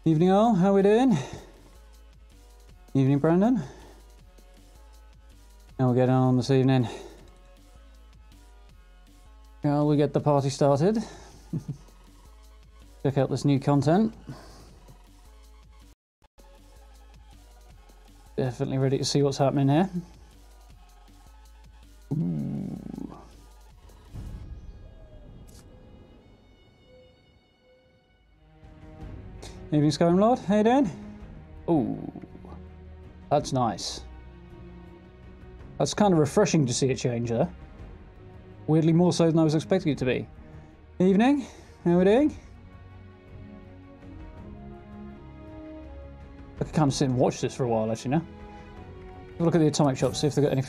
Evening all, how we doing? Evening Brandon. How we getting on this evening? Shall we get the party started? Check out this new content. Definitely ready to see what's happening here. Ooh. Evening c.a.m.p. Lord, how you doing? Ooh, that's nice. That's kind of refreshing to see a change there. Weirdly more so than I was expecting it to be. Evening, how we doing? I could kind of sit and watch this for a while actually now. Have a look at the atomic shop, see if they've got any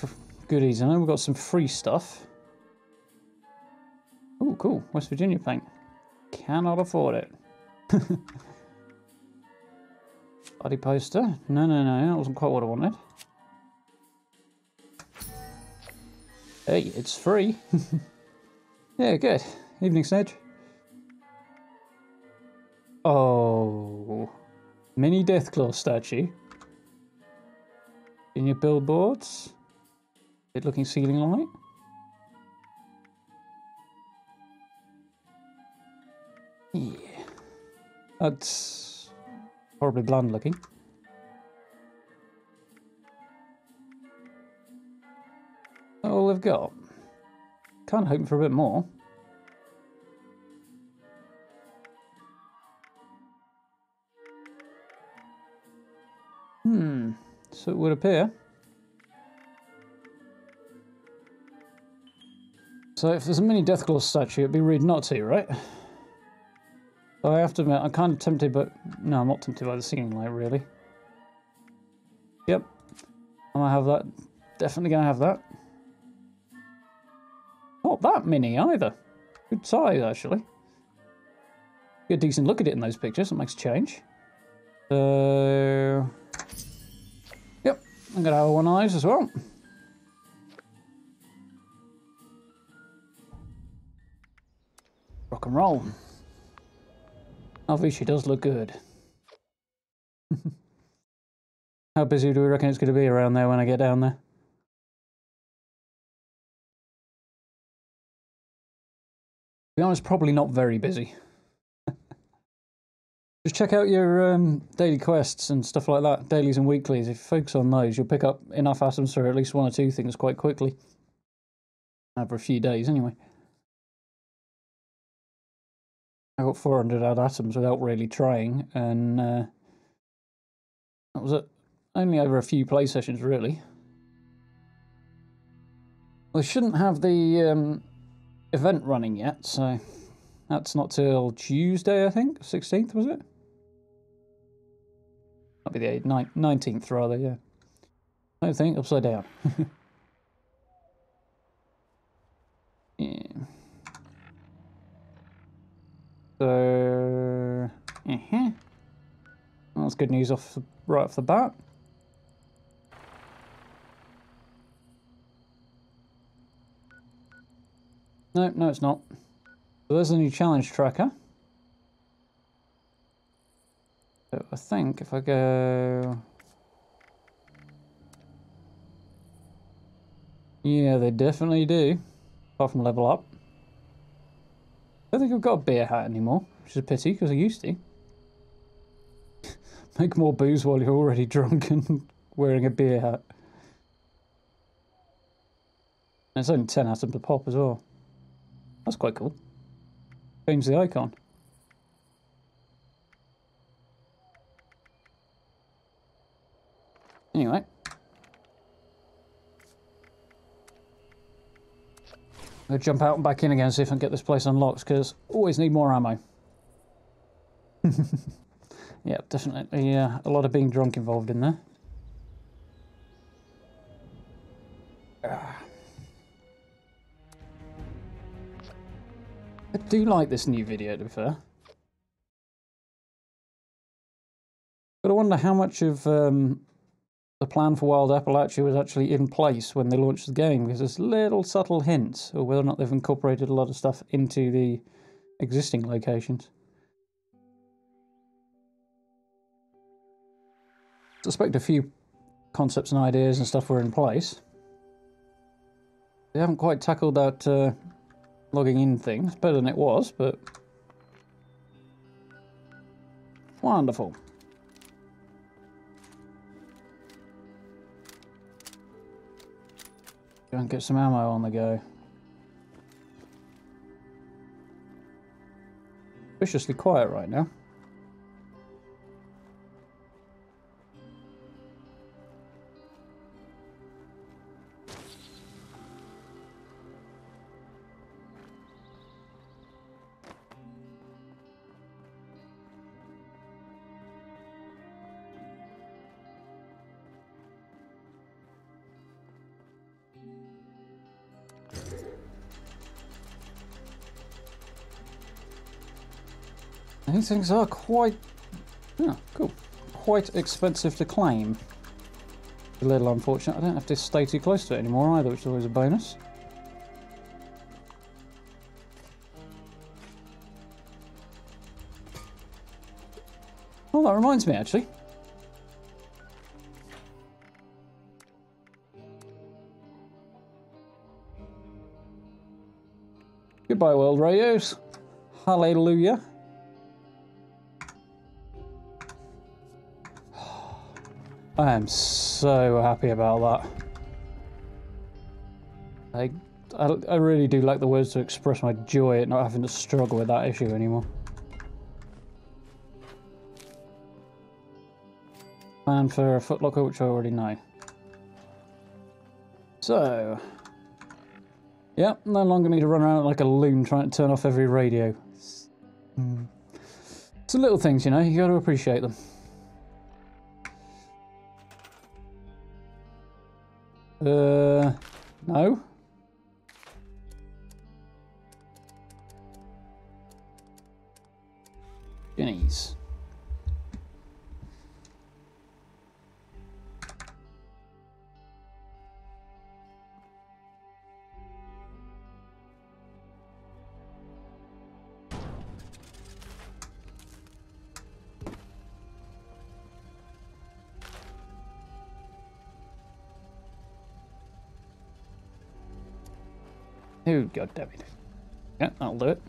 goodies. I know we've got some free stuff. Oh, cool. West Virginia paint. Cannot afford it. Buddy poster. No, that wasn't quite what I wanted. Hey, it's free. Yeah, good. Evening, Sedge. Oh, mini Deathclaw statue. In your billboards. Good looking ceiling light. Yeah. That's horribly bland looking. All they've got. Kind of hoping for a bit more. So it would appear. So if there's a mini Deathclaw statue, it'd be rude not to, right? So I have to admit, I'm kind of tempted, but no, I'm not tempted by the ceiling light, really. Yep, I'm gonna have that. Definitely gonna have that. Not that mini either. Good size, actually. Get a decent look at it in those pictures. It makes a change. So, yep, I'm gonna have one of those as well. Rock and roll. Obviously, she does look good. How busy do we reckon it's going to be around there when I get down there? To be honest, probably not very busy. Just check out your daily quests and stuff like that, dailies and weeklies. If you focus on those, you'll pick up enough atoms for at least one or two things quite quickly. Over a few days, anyway. I got 400 odd atoms without really trying, and that was it. Only over a few play sessions, really. Well, they shouldn't have the event running yet, so that's not till Tuesday, I think. 16th, was it? Might be the 8th, 19th, rather, yeah. I think, upside down. Yeah. So, well, that's good news right off the bat. No, it's not. So there's a new challenge tracker. So I think if I go... Yeah, they definitely do. Apart from level up. I don't think I've got a beer hat anymore, which is a pity because I used to. Make more booze while you're already drunk and wearing a beer hat. And it's only 10 atoms a pop as well. That's quite cool. Change the icon. Anyway. I'm going to jump out and back in again, see if I can get this place unlocked, because always need more ammo. Yeah, definitely a lot of being drunk involved in there. I do like this new video, to be fair. But I wonder how much of the plan for Wild Appalachia was actually in place when they launched the game, because there's little subtle hints, or whether or not they've incorporated a lot of stuff into the existing locations. suspect a few concepts and ideas and stuff were in place. They haven't quite tackled that logging in thing. It's better than it was, but wonderful. Go and get some ammo on the go. Viciously quiet right now. These things are quite, cool, quite expensive to claim. A little unfortunate. I don't have to stay too close to it anymore either, which is always a bonus. Oh, that reminds me actually. Goodbye, world radios. Hallelujah. I am so happy about that. I really do like the words to express my joy at not having to struggle with that issue anymore. Plan for a footlocker, which I already know. So, yep, no longer need to run around like a loon trying to turn off every radio. It's the little things, you know, you got to appreciate them. No. Guineas. Oh, god damn it. Yeah, that'll do it.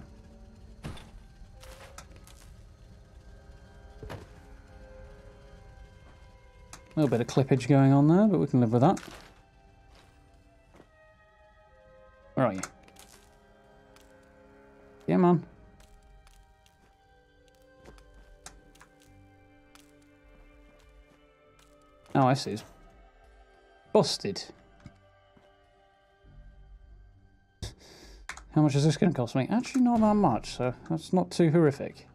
A little bit of clippage going on there, but we can live with that. Where are you? Come on. Oh, I see. It's busted. How much is this going to cost me? Actually, not that much, so that's not too horrific.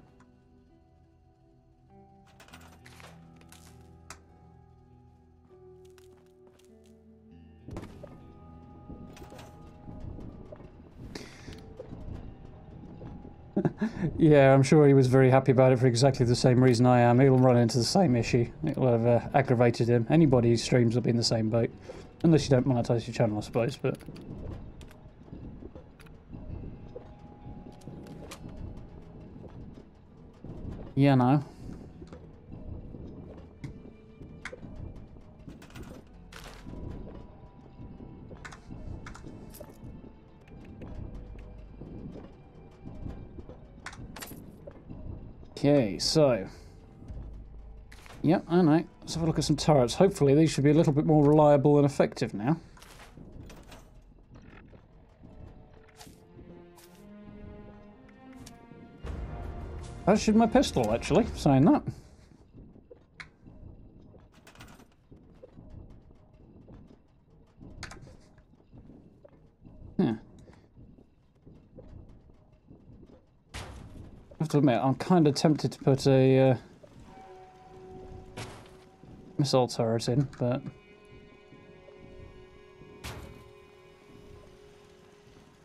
Yeah, I'm sure he was very happy about it for exactly the same reason I am. He'll run into the same issue. It'll have aggravated him. Anybody who streams will be in the same boat. Unless you don't monetize your channel, I suppose, but... yeah, no. Okay, so... yep, I know. Let's have a look at some turrets. Hopefully these should be a little bit more reliable and effective now. As should my pistol, actually, saying that. Yeah. I have to admit, I'm kind of tempted to put a missile turret in, but...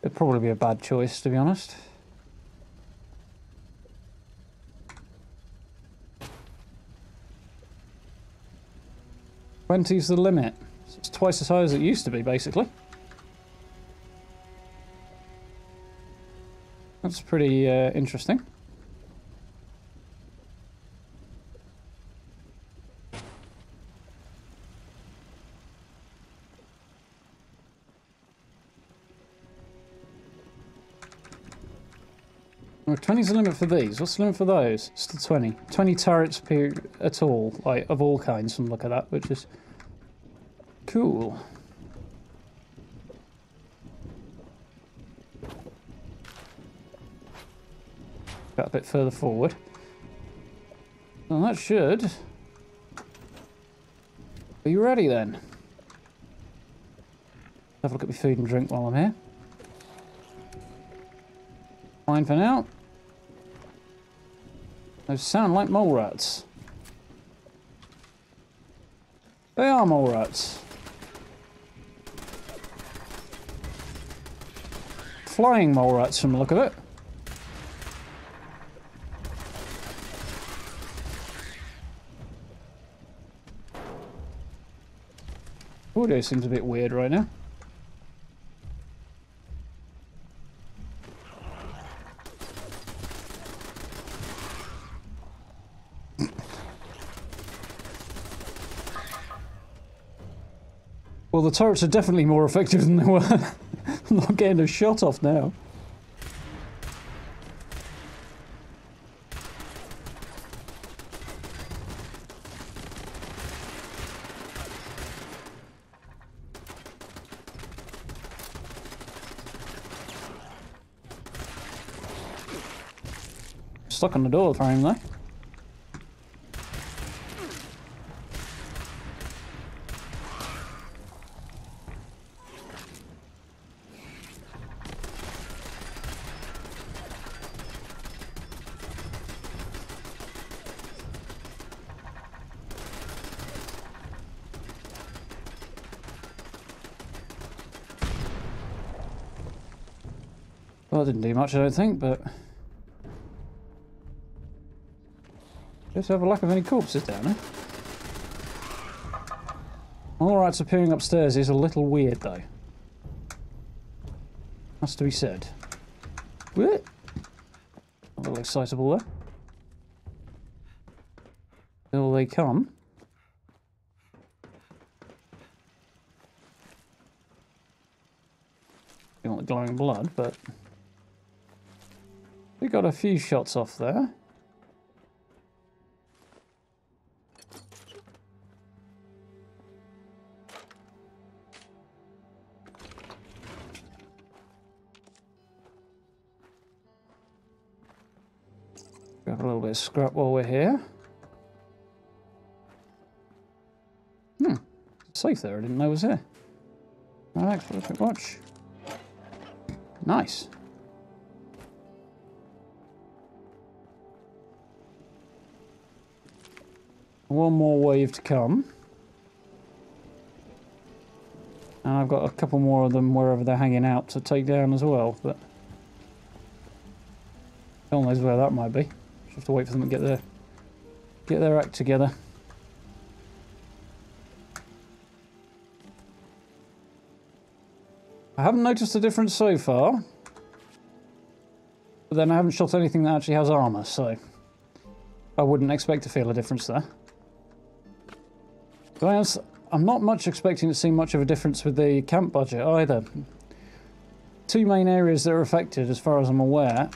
it'd probably be a bad choice, to be honest. $20's the limit. So it's twice as high as it used to be, basically. That's pretty interesting. Well, 20's the limit for these. What's the limit for those? It's the 20. 20 turrets per at all, like of all kinds. From look at that, which is cool. Got a bit further forward. Well, that should be ready then. Have a look at my food and drink while I'm here. Fine for now. Those sound like mole rats. They are mole rats. Flying mole rats from the look of it. Audio seems a bit weird right now. Well, the turrets are definitely more effective than they were. I'm not getting a shot off now. Stuck on the door frame though. Well, that didn't do much, I don't think, but... Just have a lack of any corpses down there. Alright, appearing upstairs is a little weird, though. Has to be said. What? A little excitable there. Till they come. You want the glowing blood, but... We got a few shots off there. Grab a little bit of scrap while we're here. Safe there, I didn't know it was here. Alright, for a quick watch. Nice. One more wave to come. And I've got a couple more of them wherever they're hanging out to take down as well, but... God knows where that might be. Just have to wait for them to get their act together. I haven't noticed a difference so far. But then I haven't shot anything that actually has armour, so... I wouldn't expect to feel a difference there. But I'm not much expecting to see much of a difference with the camp budget either. Two main areas that are affected, as far as I'm aware,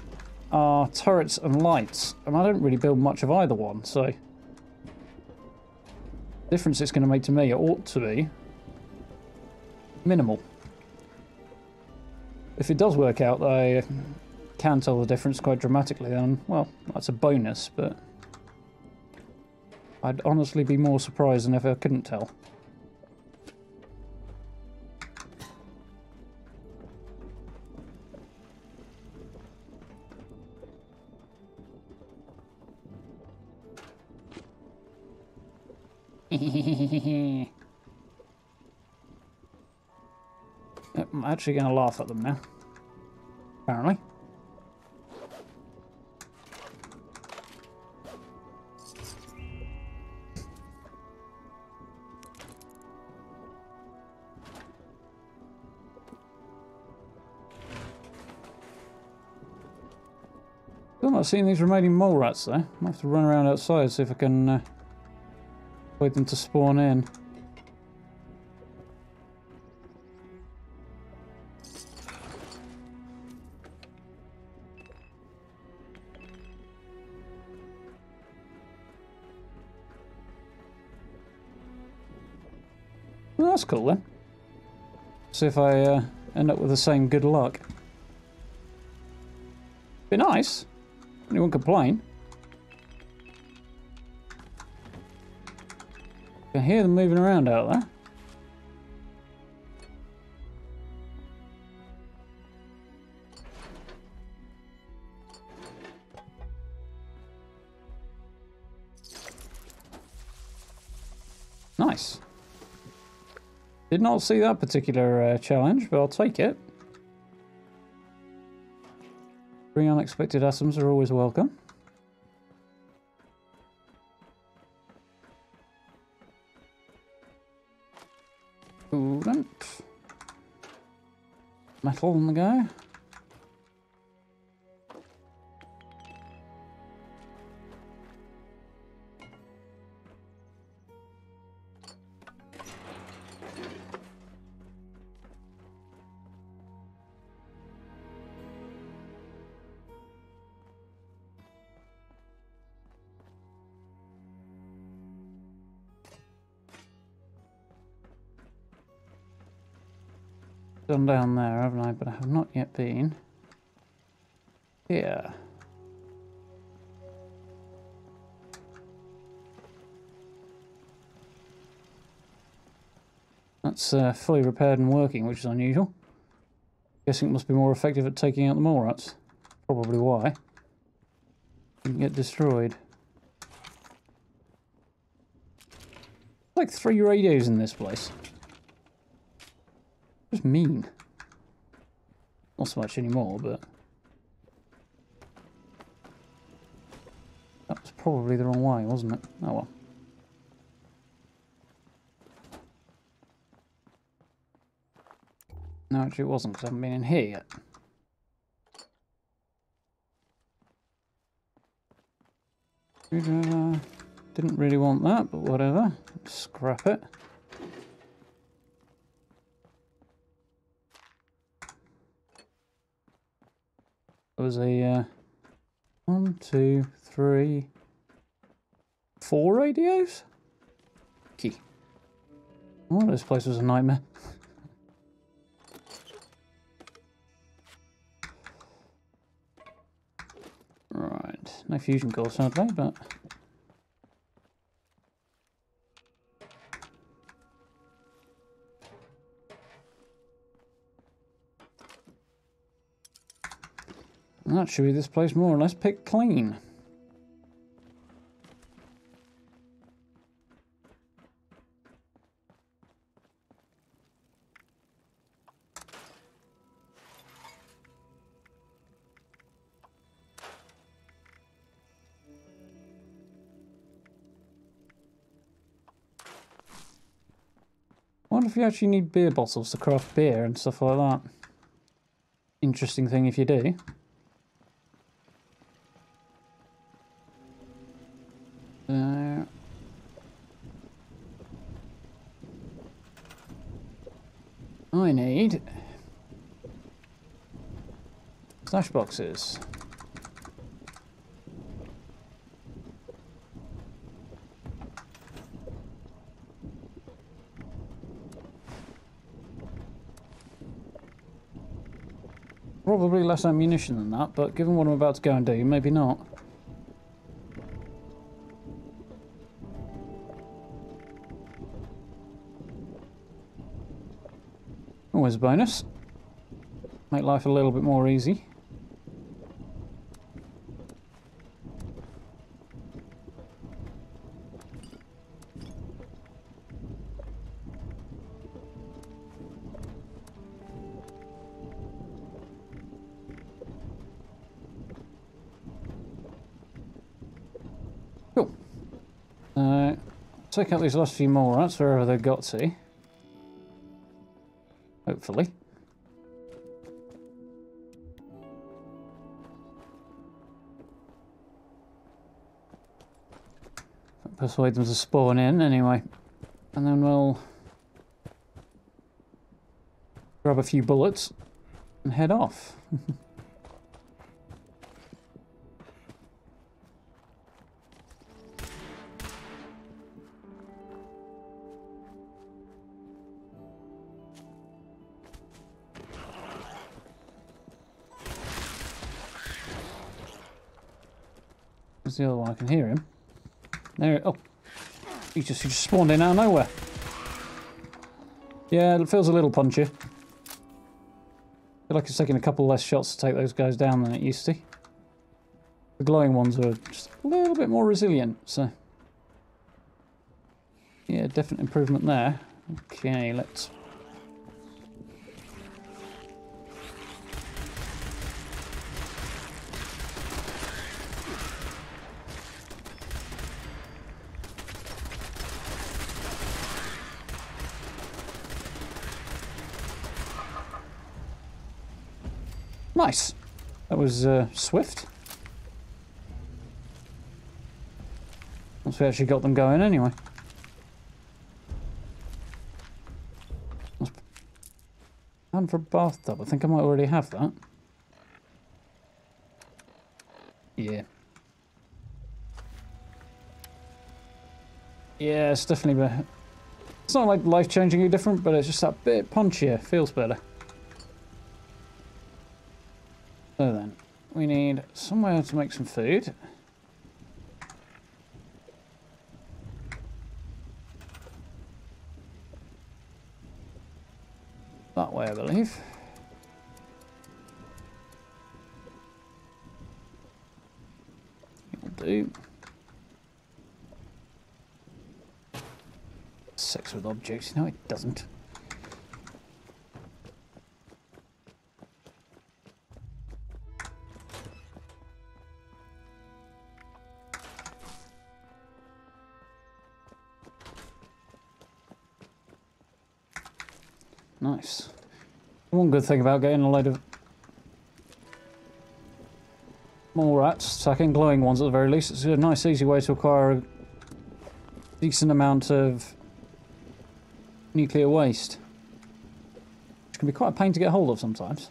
are turrets and lights, and I don't really build much of either one, so... The difference it's going to make to me, it ought to be... minimal. If it does work out that I can tell the difference quite dramatically, then, well, that's a bonus, but... I'd honestly be more surprised than if I couldn't tell. Yep, I'm actually going to laugh at them now. Apparently. Still not seeing these remaining mole rats though. I'll have to run around outside, see if I can wait them to spawn in. Well, that's cool then. See if I end up with the same good luck. Be nice. Anyone complain? I can hear them moving around out there. Nice. Did not see that particular challenge, but I'll take it. 3 unexpected atoms are always welcome. Coolant. Metal on the go. Done down there, haven't I? But I have not yet been here. That's fully repaired and working, which is unusual. Guessing it must be more effective at taking out the mole rats. Probably why. Didn't get destroyed. Like 3 radios in this place. Just mean. Not so much anymore, but that was probably the wrong way, wasn't it? Oh well. No, actually it wasn't, because I haven't been in here yet. Didn't really want that, but whatever. Scrap it. There was a 1, 2, 3, 4 radios? Key. Oh, this place was a nightmare. Right, no fusion core sadly, but that should be this place more or less picked clean. I wonder if you actually need beer bottles to craft beer and stuff like that. Interesting thing if you do. I need stash boxes. Probably less ammunition than that, but given what I'm about to go and do, maybe not. Always a bonus. Make life a little bit more easy. Cool. Take out these last few more rats wherever they've got to. Hopefully. Persuade them to spawn in anyway. And then we'll grab a few bullets and head off. Where's the other one? I can hear him. There. Oh, he just spawned in out of nowhere. Yeah, it feels a little punchy. I feel like it's taking a couple less shots to take those guys down than it used to. The glowing ones are just a little bit more resilient, so... Yeah, definite improvement there. Okay, let's... Nice! That was swift. Once we actually got them going anyway. And for a bathtub, I think I might already have that. Yeah. Yeah, it's definitely better. It's not like life-changingly different, but it's just that bit punchier. Feels better. So then, we need somewhere to make some food. That way, I believe. It'll do. Sex with objects. No, it doesn't. Nice. One good thing about getting a load of more rats, attacking glowing ones at the very least, it's a nice easy way to acquire a decent amount of nuclear waste. Which can be quite a pain to get hold of sometimes.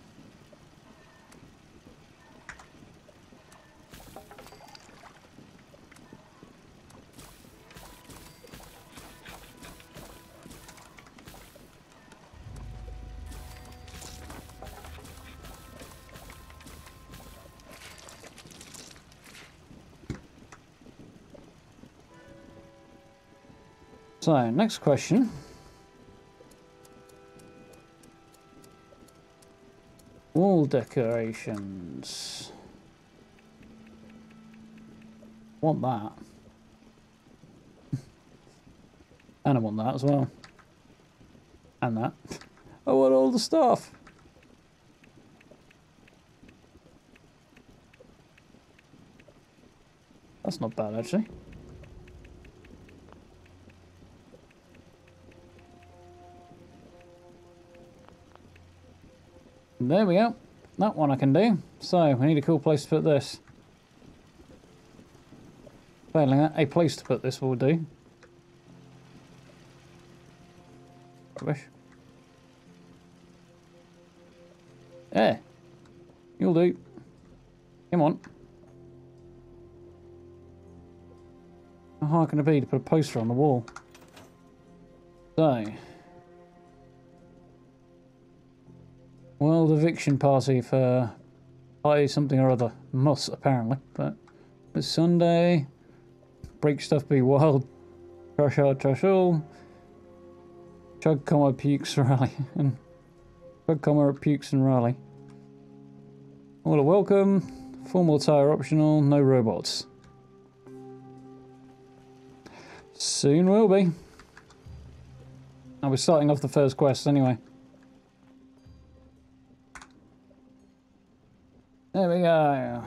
So, next question. Wall decorations. Want that. And I want that as well. And that. I want all the stuff. That's not bad, actually. There we go. That one I can do. So, we need a cool place to put this. Failing that, a place to put this will do. Rubbish. Yeah. You'll do. Come on. How hard can it be to put a poster on the wall? So... World eviction party for party something or other. Muss, apparently. But it's Sunday. Break stuff be wild. Trash hard, trash all. Chug, comma, pukes, rally. And chug, comma, pukes and rally. All are welcome. Formal attire optional. No robots. Soon will be. I'll be starting off the first quest anyway. There we go.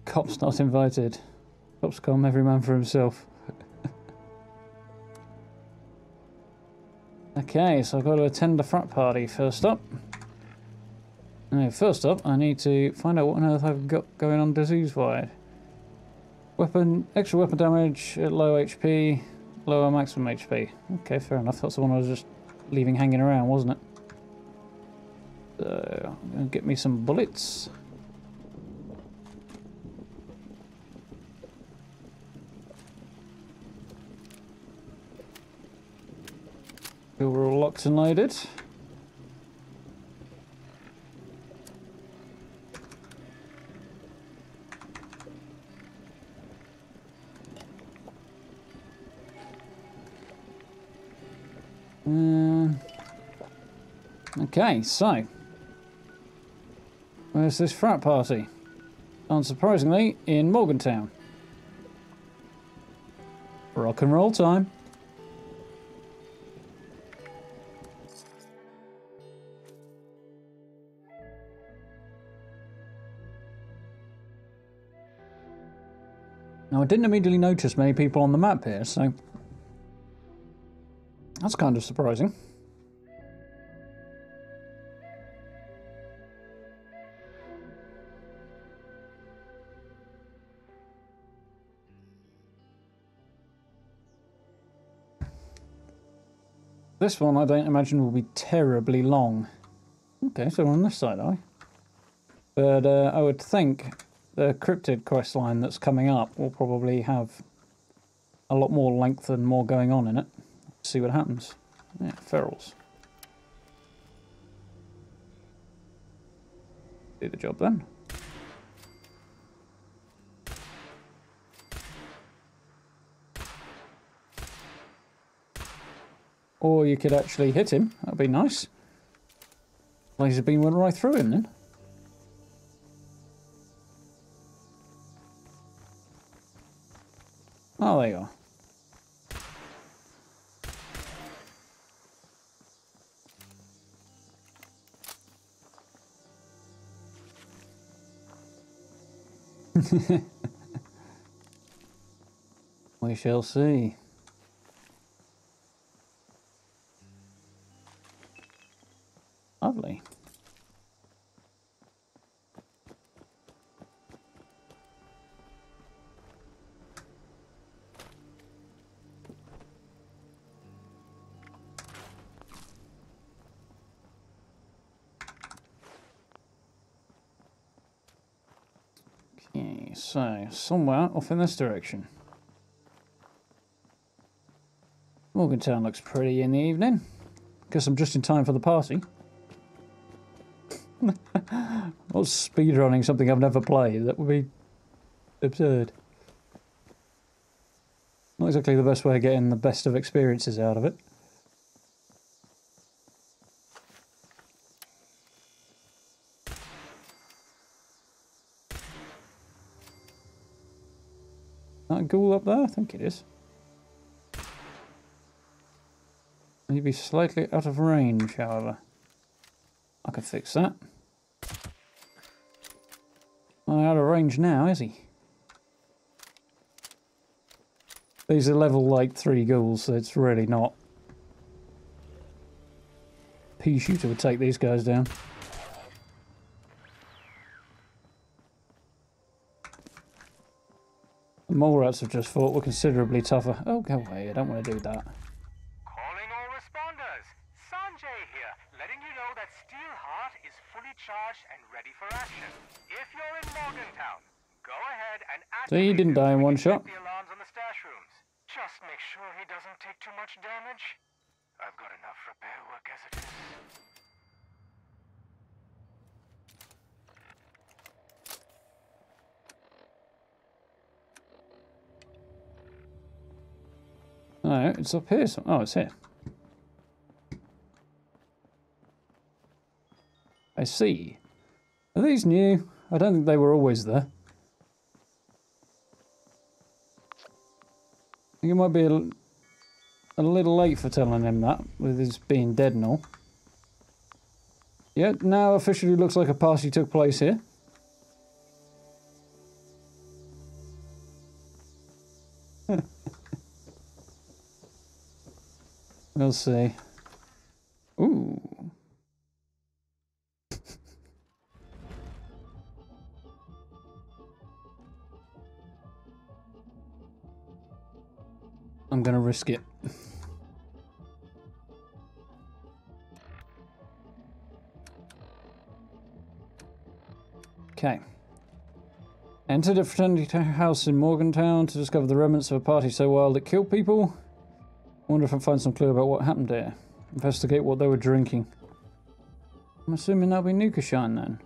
Cops not invited. Cops come, every man for himself. Okay, so I've got to attend the frat party first up. No, first up, I need to find out what on earth I've got going on disease-wide. Weapon, extra weapon damage at low HP, lower maximum HP. Okay, fair enough. That's the one I was just leaving hanging around, wasn't it? So, I'm going to get me some bullets. Feel we're all locked and loaded. Okay, so where's this frat party? Unsurprisingly, in Morgantown. Rock and roll time. Now, I didn't immediately notice many people on the map here, so that's kind of surprising. This one I don't imagine will be terribly long. Okay, so we're on this side, are we? But I would think the cryptid quest line that's coming up will probably have a lot more length and more going on in it. Let's see what happens. Yeah, ferals. Do the job then. Or you could actually hit him. That'd be nice. Laser beam went right through him then. Oh, there you are. We shall see. Lovely. Okay, so somewhere off in this direction. Morgantown looks pretty in the evening. Guess I'm just in time for the party. What's speedrunning something I've never played? That would be absurd. Not exactly the best way of getting the best of experiences out of it. That ghoul up there? I think it is. Maybe slightly out of range, however. I can fix that. Not out of range now, is he? These are level like 3 ghouls, so it's really not. Pea shooter would take these guys down. The mole rats have just fought were considerably tougher. Oh, go away, I don't want to do that. Calling all responders. Sanjay here, letting you know that Steelheart is fully charged and ready for action. If you're in Morgantown, go ahead and activate. So he didn't die in one shot. The alarms on the stash rooms. Just make sure he doesn't take too much damage. I've got enough repair work as it is. No, it's up here. Oh, it's here. I see. Are these new? I don't think they were always there. I think it might be a little late for telling him that, with his being dead and all. Yeah, now officially looks like a party took place here. We'll see. Ooh. I'm gonna risk it. Okay. Entered a fraternity house in Morgantown to discover the remnants of a party so wild it killed people. Wonder if I can find some clue about what happened there. Investigate what they were drinking. I'm assuming that'll be NukaShine then.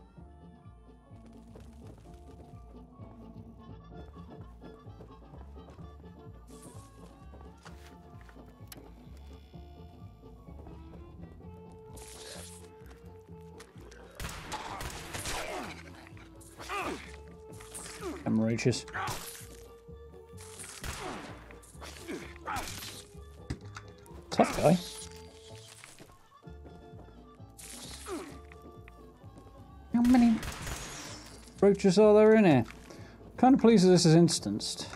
roaches. Tough guy. How many roaches are there in here? Kind of pleased that this is instanced.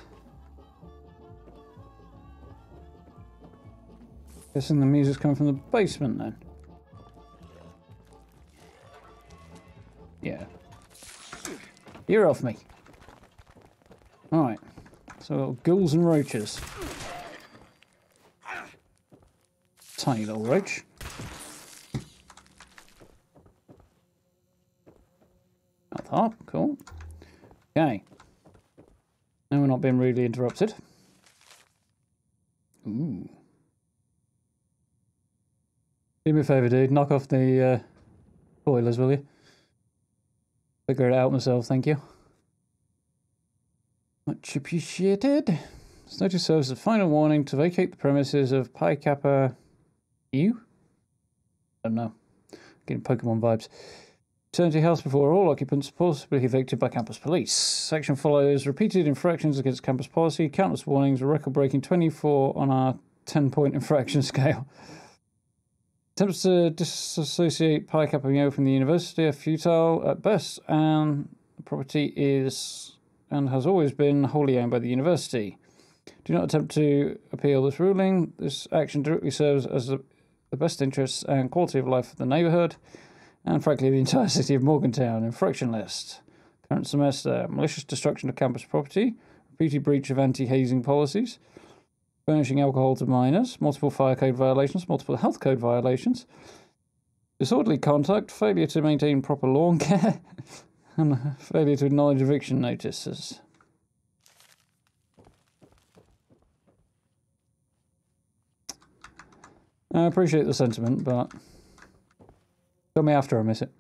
Guessing the music's coming from the basement then. Yeah. You're off me. Alright. So ghouls and roaches. Tiny little roach. Health heart, cool. Okay. Now we're not being rudely interrupted. Ooh. Do me a favour, dude. Knock off the boilers, will you? Figure it out myself, thank you. Much appreciated. This notice serves as a final warning to vacate the premises of Pi Kappa... You? I don't know. Getting Pokemon vibes. Return to your house before all occupants possibly evicted by campus police. Section follows repeated infractions against campus policy, countless warnings, a record-breaking 24 on our 10-point infraction scale. Attempts to disassociate Pi Kappa Mu from the university are futile at best, and the property is and has always been wholly owned by the university. Do not attempt to appeal this ruling. This action directly serves as the best interests and quality of life of the neighbourhood, and frankly the entire city of Morgantown. Infraction list. Current semester: malicious destruction of campus property, repeated breach of anti-hazing policies, furnishing alcohol to minors, multiple fire code violations, multiple health code violations, disorderly conduct, failure to maintain proper lawn care, and failure to acknowledge eviction notices. I appreciate the sentiment, but tell me after I miss it.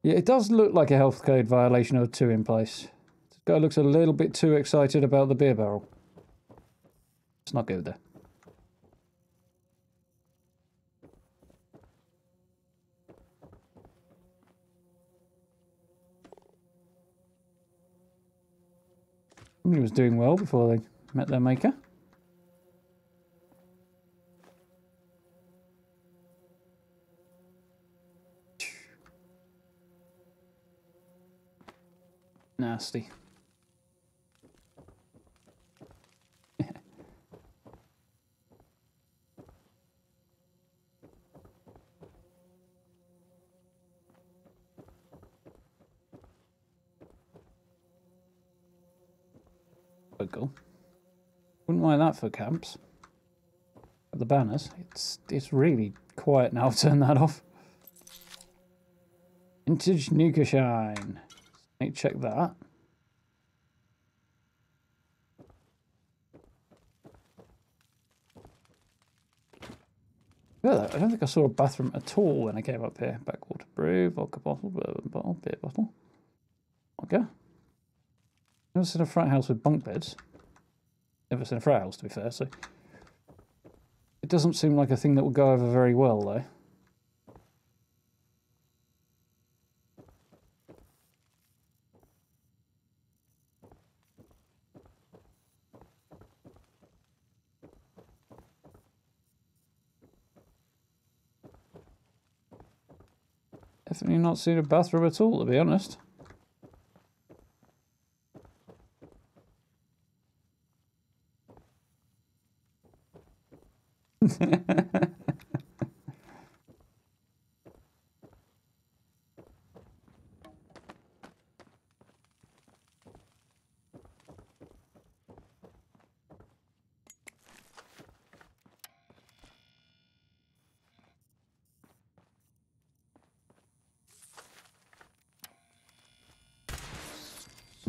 Yeah, it does look like a health code violation or two in place. This guy looks a little bit too excited about the beer barrel. Let's not go there. Somebody was doing well before they met their maker. Nasty. Quite cool. Wouldn't mind that for camps. The banners. It's really quiet now. I've turned that off. Vintage NukaShine. Need to check that. Yeah, I don't think I saw a bathroom at all when I came up here. Backwater brew, vodka bottle, bourbon bottle, beer bottle. Okay. Never seen a frat house with bunk beds. Never seen a frat house, to be fair, so... It doesn't seem like a thing that will go over very well, though. Definitely not seen a bathroom at all, to be honest.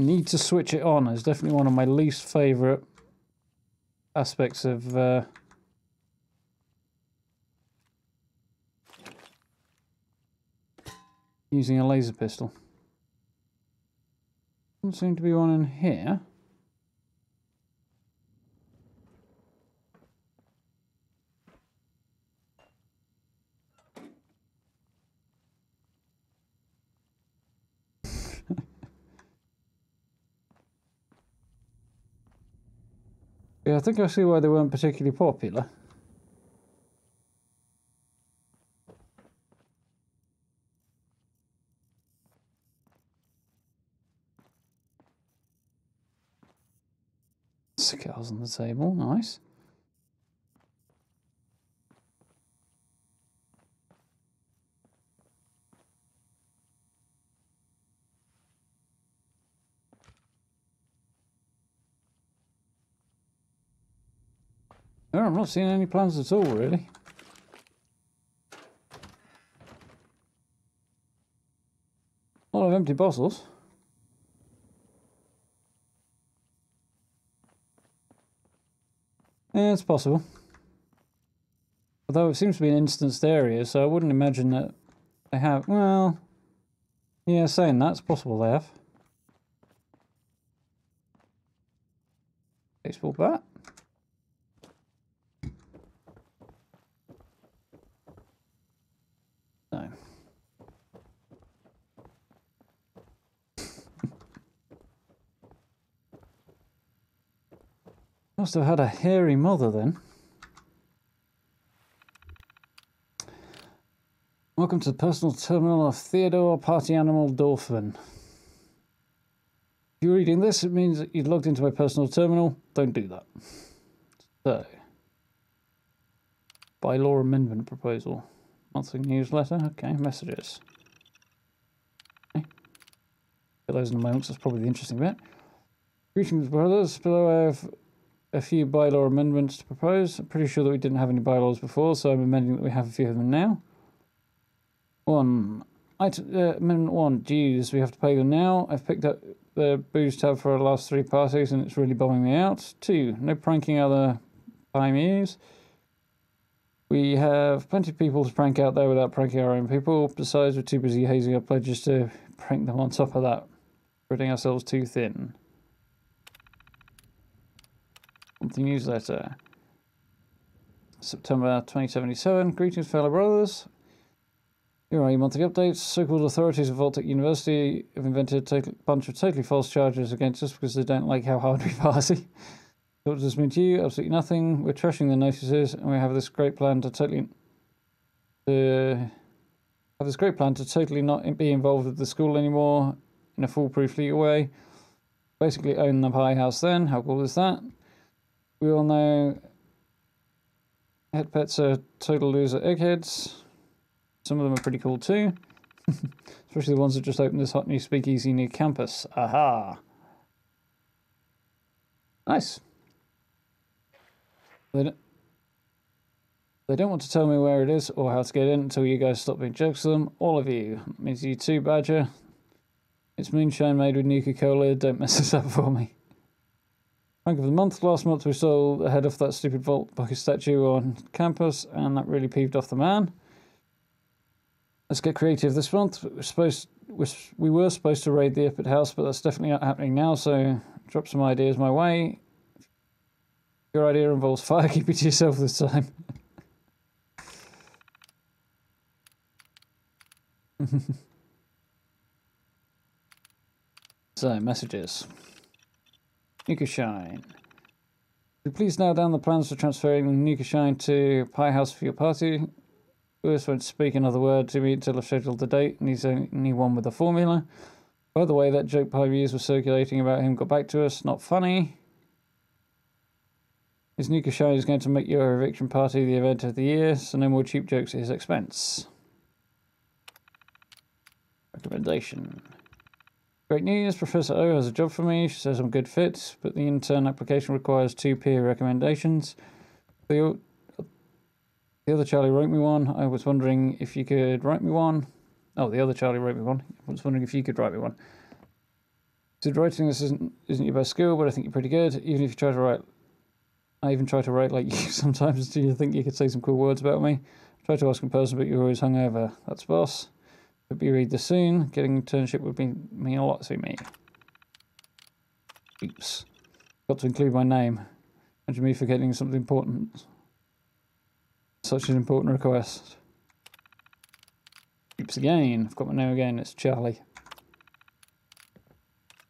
Need to switch it on. It's definitely one of my least favourite aspects of using a laser pistol. Doesn't seem to be one in here. Yeah, I think I see why they weren't particularly popular. Cigars on the table, nice. No, I'm not seeing any plans at all, really. A lot of empty bottles. Yeah, it's possible. Although it seems to be an instanced area, so I wouldn't imagine that they have... Well... Yeah, saying that's possible they have. Baseball bat. No. Must have had a hairy mother then. Welcome to the personal terminal of Theodore Party Animal Dorfman. If you're reading this, it means that you've logged into my personal terminal. Don't do that. So, bylaw amendment proposal. Monthly newsletter. Okay, messages. Okay. Get those in a moment, so that's probably the interesting bit. Greetings, brothers. Below I have a few bylaw amendments to propose. I'm pretty sure that we didn't have any bylaws before, so I'm amending that we have a few of them now. Amendment 1, dues. We have to pay them now. I've picked up the booze tab for our last 3 parties and it's really bombing me out. 2, no pranking other pioneers. We have plenty of people to prank out there without pranking our own people. Besides, we're too busy hazing our pledges to prank them on top of that. Spreading ourselves too thin. Monthly newsletter. September 2077. Greetings, fellow brothers. Here are your monthly updates. So-called authorities of Vaultic University have invented a bunch of totally false charges against us because they don't like how hard we party. What does this mean to you? Absolutely nothing. We're trashing the notices, and we have this great plan to totally not be involved with the school anymore in a foolproof legal way. Basically own the pie house then. How cool is that? We all know head pets are total loser eggheads. Some of them are pretty cool too. Especially the ones that just opened this hot new speakeasy near campus. Aha! Nice. They don't want to tell me where it is or how to get in until you guys stop being jokes to them. All of you. It means you too, Badger. It's moonshine made with Nuka-Cola. Don't mess this up for me. Rank of the month. Last month we stole the head off that stupid Vault Bucket statue on campus, and that really peeved off the man. Let's get creative this month. We were supposed to raid the Epic House, but that's definitely not happening now, so drop some ideas my way. If your idea involves fire, keep it to yourself this time. So, messages. NukaShine. Could you please nail down the plans for transferring NukaShine to Pie House for your party? Lewis won't speak another word to me until I've scheduled the date, and he's only one with the formula. By the way, that joke Pie Views was circulating about him got back to us. Not funny. His NukaShine is going to make your eviction party the event of the year, so no more cheap jokes at his expense. Recommendation. Great news, Professor O has a job for me. She says I'm a good fit, but the intern application requires 2 peer recommendations. The other Charlie wrote me one. I was wondering if you could write me one. Oh, the other Charlie wrote me one. I was wondering if you could write me one. So writing this isn't your best skill, but I think you're pretty good. Even if you try to write... I even try to write like you sometimes. Do you think you could say some cool words about me? I try to ask in person, but you're always hungover. That's boss. Hope you read this soon. Getting an internship would mean a lot to me. Oops. Got to include my name. Imagine me forgetting something important. Such an important request. Oops again. I've got my name again. It's Charlie.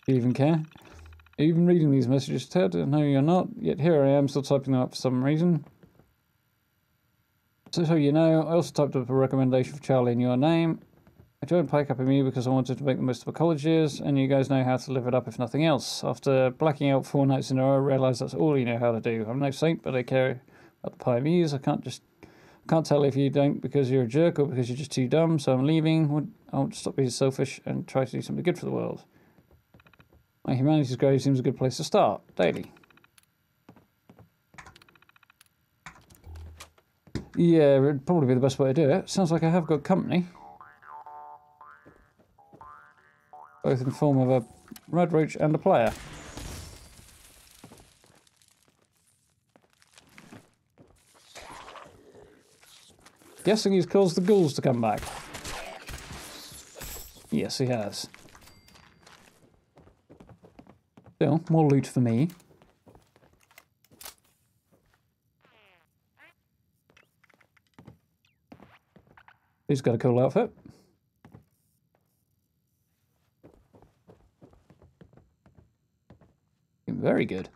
Do you even care? Even reading these messages, Ted, no you're not, yet here I am still typing them up for some reason. So you know, I also typed up a recommendation for Charlie in your name. I joined Pike Up Me because I wanted to make the most of my college years, and you guys know how to live it up if nothing else. After blacking out 4 nights in a row, I realised that's all you know how to do. I'm no saint, but I care about the pioneers. I can't tell if you don't because you're a jerk or because you're just too dumb, so I'm leaving. I want to stop being selfish and try to do something good for the world. My humanities grave seems a good place to start. Daily. Yeah, it'd probably be the best way to do it. Sounds like I have got company. Both in the form of a red roach and a player. Guessing he's caused the ghouls to come back. Yes, he has. Still, more loot for me. He's got a cool outfit. Very good.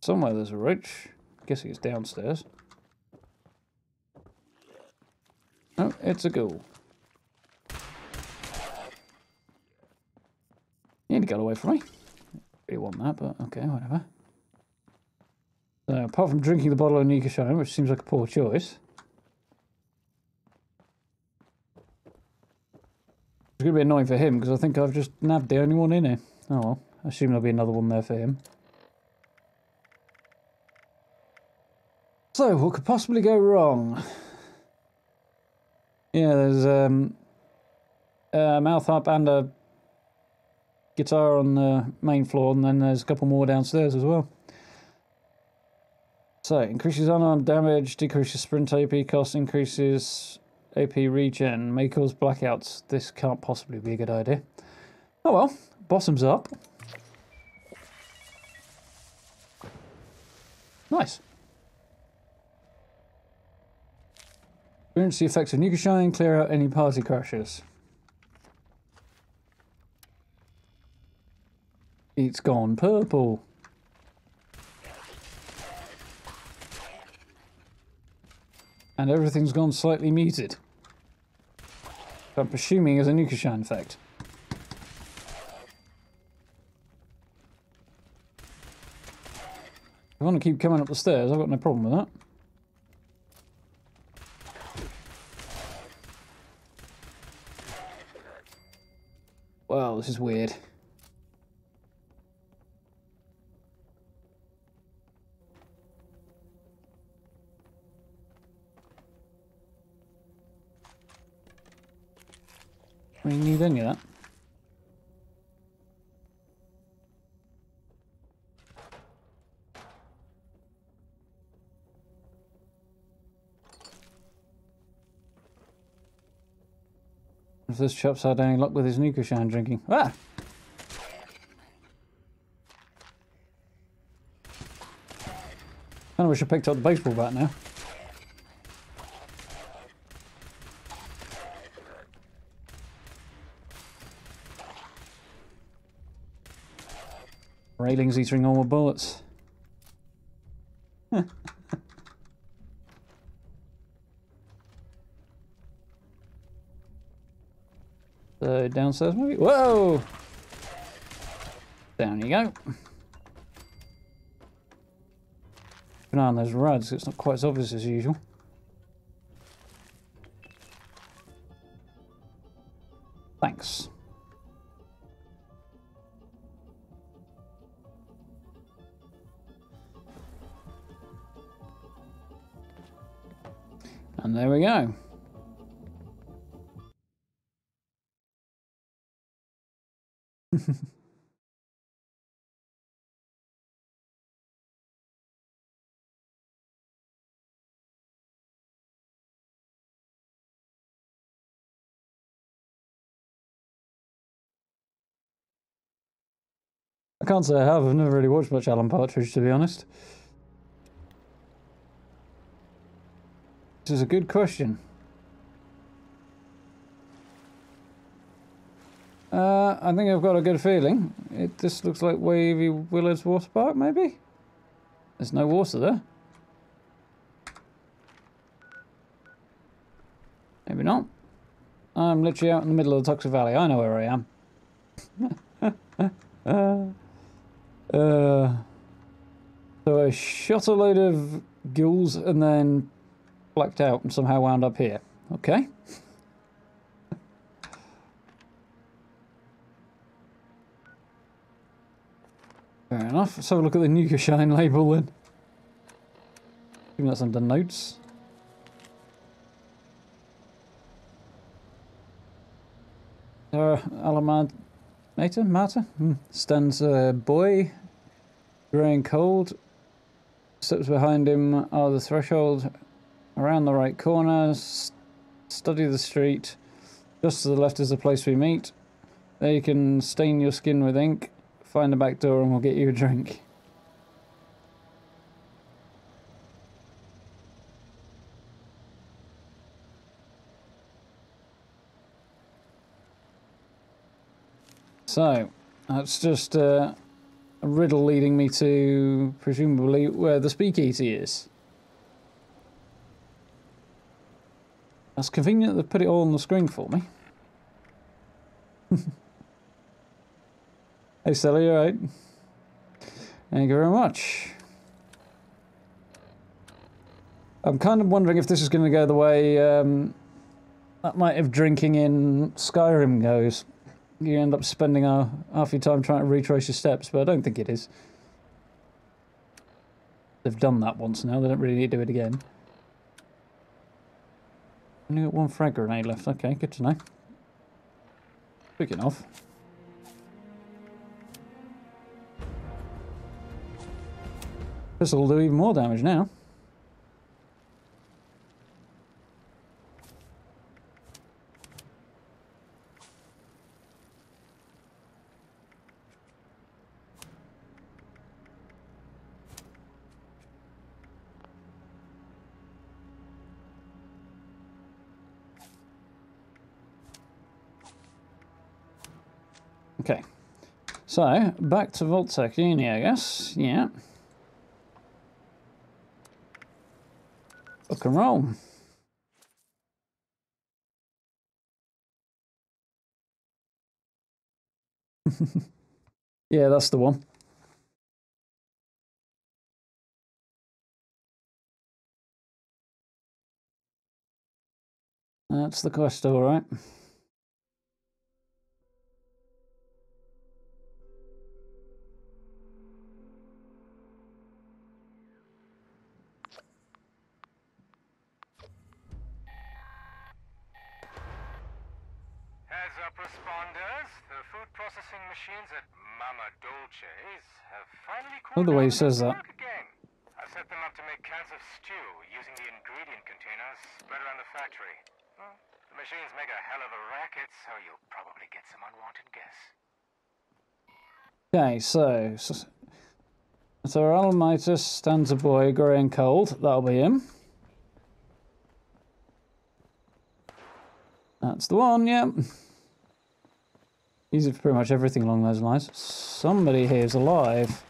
Somewhere there's a roach. Guessing it's downstairs. Oh, it's a ghoul. Nearly got away from me. Really want that, but okay, whatever. So, apart from drinking the bottle of NukaShine, which seems like a poor choice. It's going to be annoying for him, because I think I've just nabbed the only one in here. Oh well, I assume there'll be another one there for him. So, what could possibly go wrong? Yeah, there's a mouth harp and a guitar on the main floor, and then there's a couple more downstairs as well. So, increases unarmed damage, decreases sprint AP cost, increases AP regen, may cause blackouts. This can't possibly be a good idea. Oh well, bottoms up. Nice. Experience the effects of NukaShine, clear out any party crashes. It's gone purple. And everything's gone slightly muted. I'm presuming is a NukaShine effect. If I want to keep coming up the stairs, I've got no problem with that. Well, this is weird. I don't need any of that. If this chap's had any luck with his NukaShine drinking. Ah! I wish I picked up the baseball bat now. Railings eating all my bullets. So downstairs maybe? Whoa! Down you go. Keep an eye on those ruds, it's not quite as obvious as usual. Thanks. And there we go. I can't say I have. I've never really watched much Alan Partridge, to be honest. This is a good question. I think I've got a good feeling. This looks like Wavy Willard's Water Park, maybe? There's no water there. Maybe not. I'm literally out in the middle of the Toxic Valley. I know where I am. So I shot a load of ghouls and then blacked out and somehow wound up here. Okay. Fair enough. Let's have a look at the NukaShine label then. I think that's under notes. Alamata? Stands a boy, growing cold. Steps behind him are the threshold. Around the right corner, study the street. Just to the left is the place we meet. There you can stain your skin with ink. Find the back door and we'll get you a drink. So, that's just a riddle leading me to, presumably, where the speakeasy is. That's convenient they put it all on the screen for me. Hey Sally, you alright? Thank you very much. I'm kind of wondering if this is going to go the way that night of drinking in Skyrim goes. You end up spending half your time trying to retrace your steps, but I don't think it is. They've done that once now, they don't really need to do it again. Only got one frag grenade left, okay, good to know. Speaking of. This will do even more damage now. Okay, so back to Vault-Tec Uni, I guess. Yeah. Rock and roll. Yeah, that's the one. That's the quest, all right. Heads up, responders. The food processing machines at Mama Dolce's have finally Oh, cooled the way he down says enough to that. work again. I've set them up to make cans of stew using the ingredient containers spread around the factory. Well, the machines make a hell of a racket, so you'll probably get some unwanted guests. Okay, so our Alamitus stands a boy, grey and cold. That'll be him. That's the one, yep. Use it for pretty much everything along those lines. Somebody here is alive.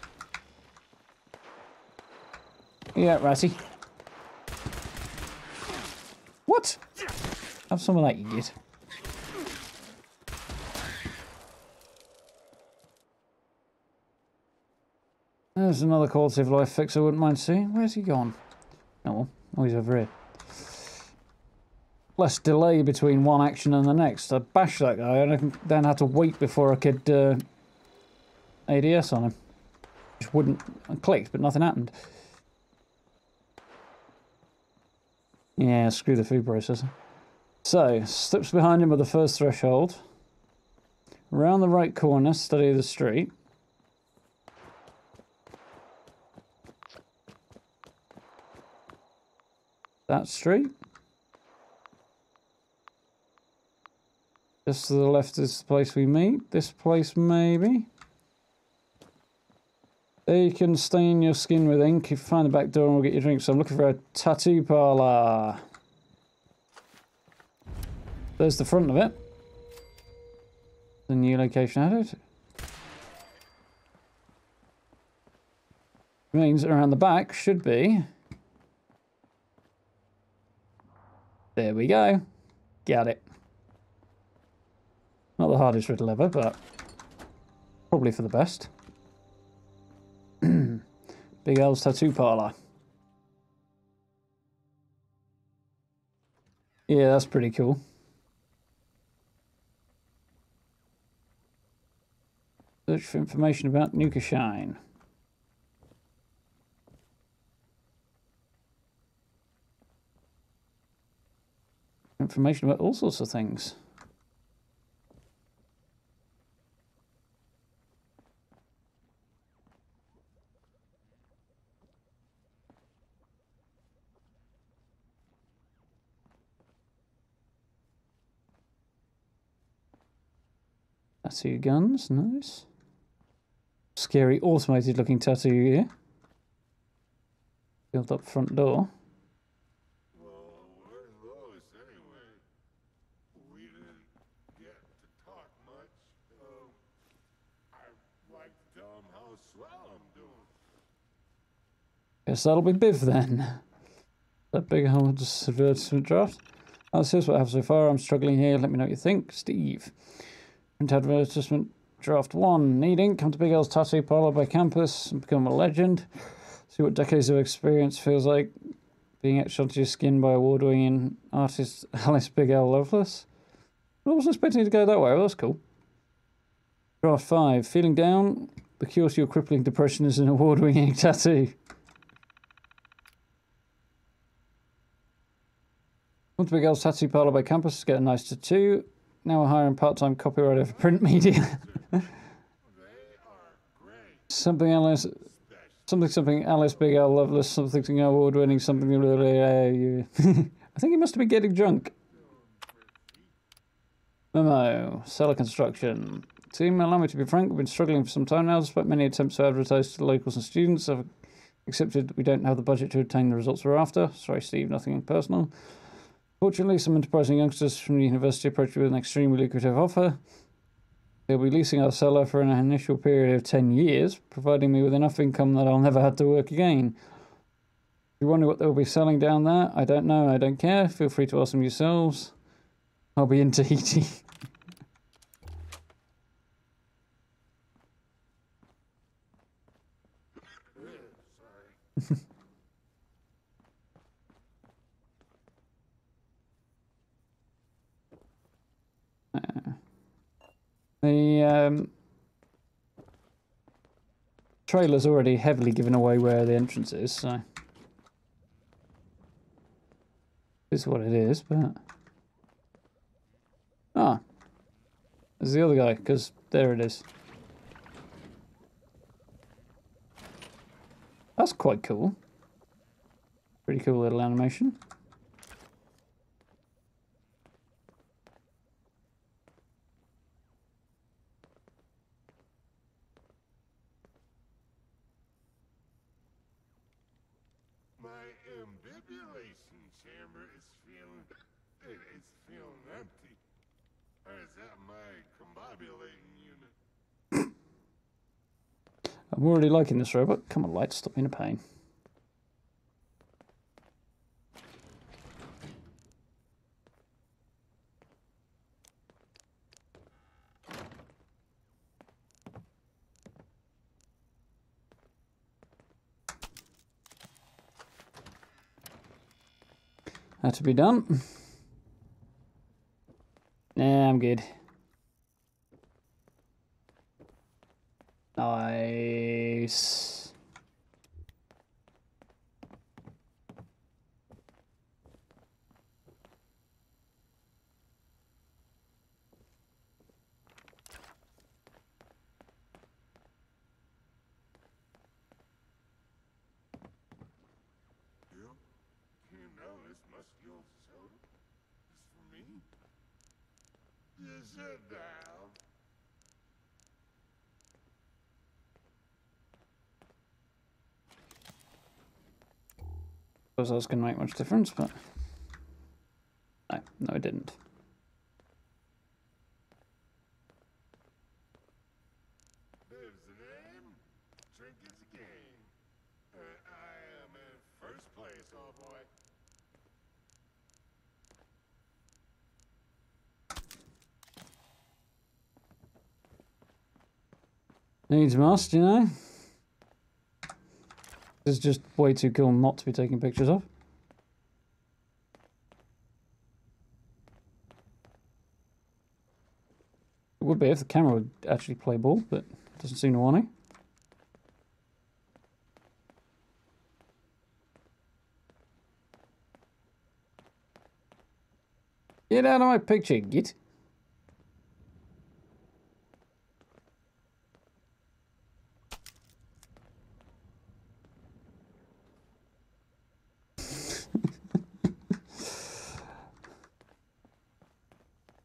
Yeah, Ratty. What? Have some of that, you git. There's another quality of life fix I wouldn't mind seeing. Where's he gone? Oh well. Oh, he's over here. Less delay between one action and the next. I bashed that guy and I then had to wait before I could ADS on him. Just wouldn't. I clicked, but nothing happened. Yeah, screw the food processor. So, steps behind him with the first threshold. Around the right corner, study the street. That street. Just to the left is the place we meet. This place, maybe. There you can stain your skin with ink. If you find the back door and we'll get your drink. So I'm looking for a tattoo parlor. There's the front of it. The new location added. Means around the back should be. There we go. Got it. Not the hardest riddle ever, but probably for the best. Big L's tattoo parlor. Yeah, that's pretty cool. Search for information about NukaShine. Information about all sorts of things. Tattoo guns, nice. Scary automated looking tattoo here. Built up front door. Well, where's Lois anyway? We didn't get to talk much. I'd like to tell him how swell I'm doing. Guess that'll be Biv then. That big old advertisement draft. That's just what I have so far. I'm struggling here. Let me know what you think. Steve. Print advertisement draft 1. Needing. Come to Big L's tattoo parlor by campus and become a legend. See what decades of experience feels like being etched onto your skin by award-winning artist Alice Big L Loveless. I wasn't expecting it to go that way. Well, that's cool. Draft 5. Feeling down? The cure to your crippling depression is an award-winning tattoo. Come to Big L's tattoo parlor by campus to get a nice tattoo. Now we're hiring part-time copywriter for print media. They are great. Something Alice Big L Loveless, something award-winning, something. I think he must have been getting drunk. Memo. Seller construction. Team, allow me to be frank, we've been struggling for some time now, despite many attempts to advertise to the locals and students. I've accepted we don't have the budget to obtain the results we're after. Sorry, Steve, nothing personal. Fortunately, some enterprising youngsters from the university approached me with an extremely lucrative offer. They'll be leasing our cellar for an initial period of 10 years, providing me with enough income that I'll never have to work again. If you wonder what they'll be selling down there, I don't know, I don't care. Feel free to ask them yourselves. I'll be in Tahiti. Sorry. The trailer's already heavily given away where the entrance is, so it's what it is, but there's the other guy, because there it is. That's quite cool. Pretty cool little animation. My ambibulation chamber is feeling empty. Or is that my combobulating unit? I'm already liking this robot. Come on, light, stop being a pain. Had to be done. Nah, I'm good. Nice. You know this muscular soda is for me. Is it now? Suppose that was going to make much difference, but no, it didn't. saw, boy. Needs must, you know? This is just way too cool not to be taking pictures of. It would be if the camera would actually play ball, but it doesn't seem to want to. Get out of my picture, git.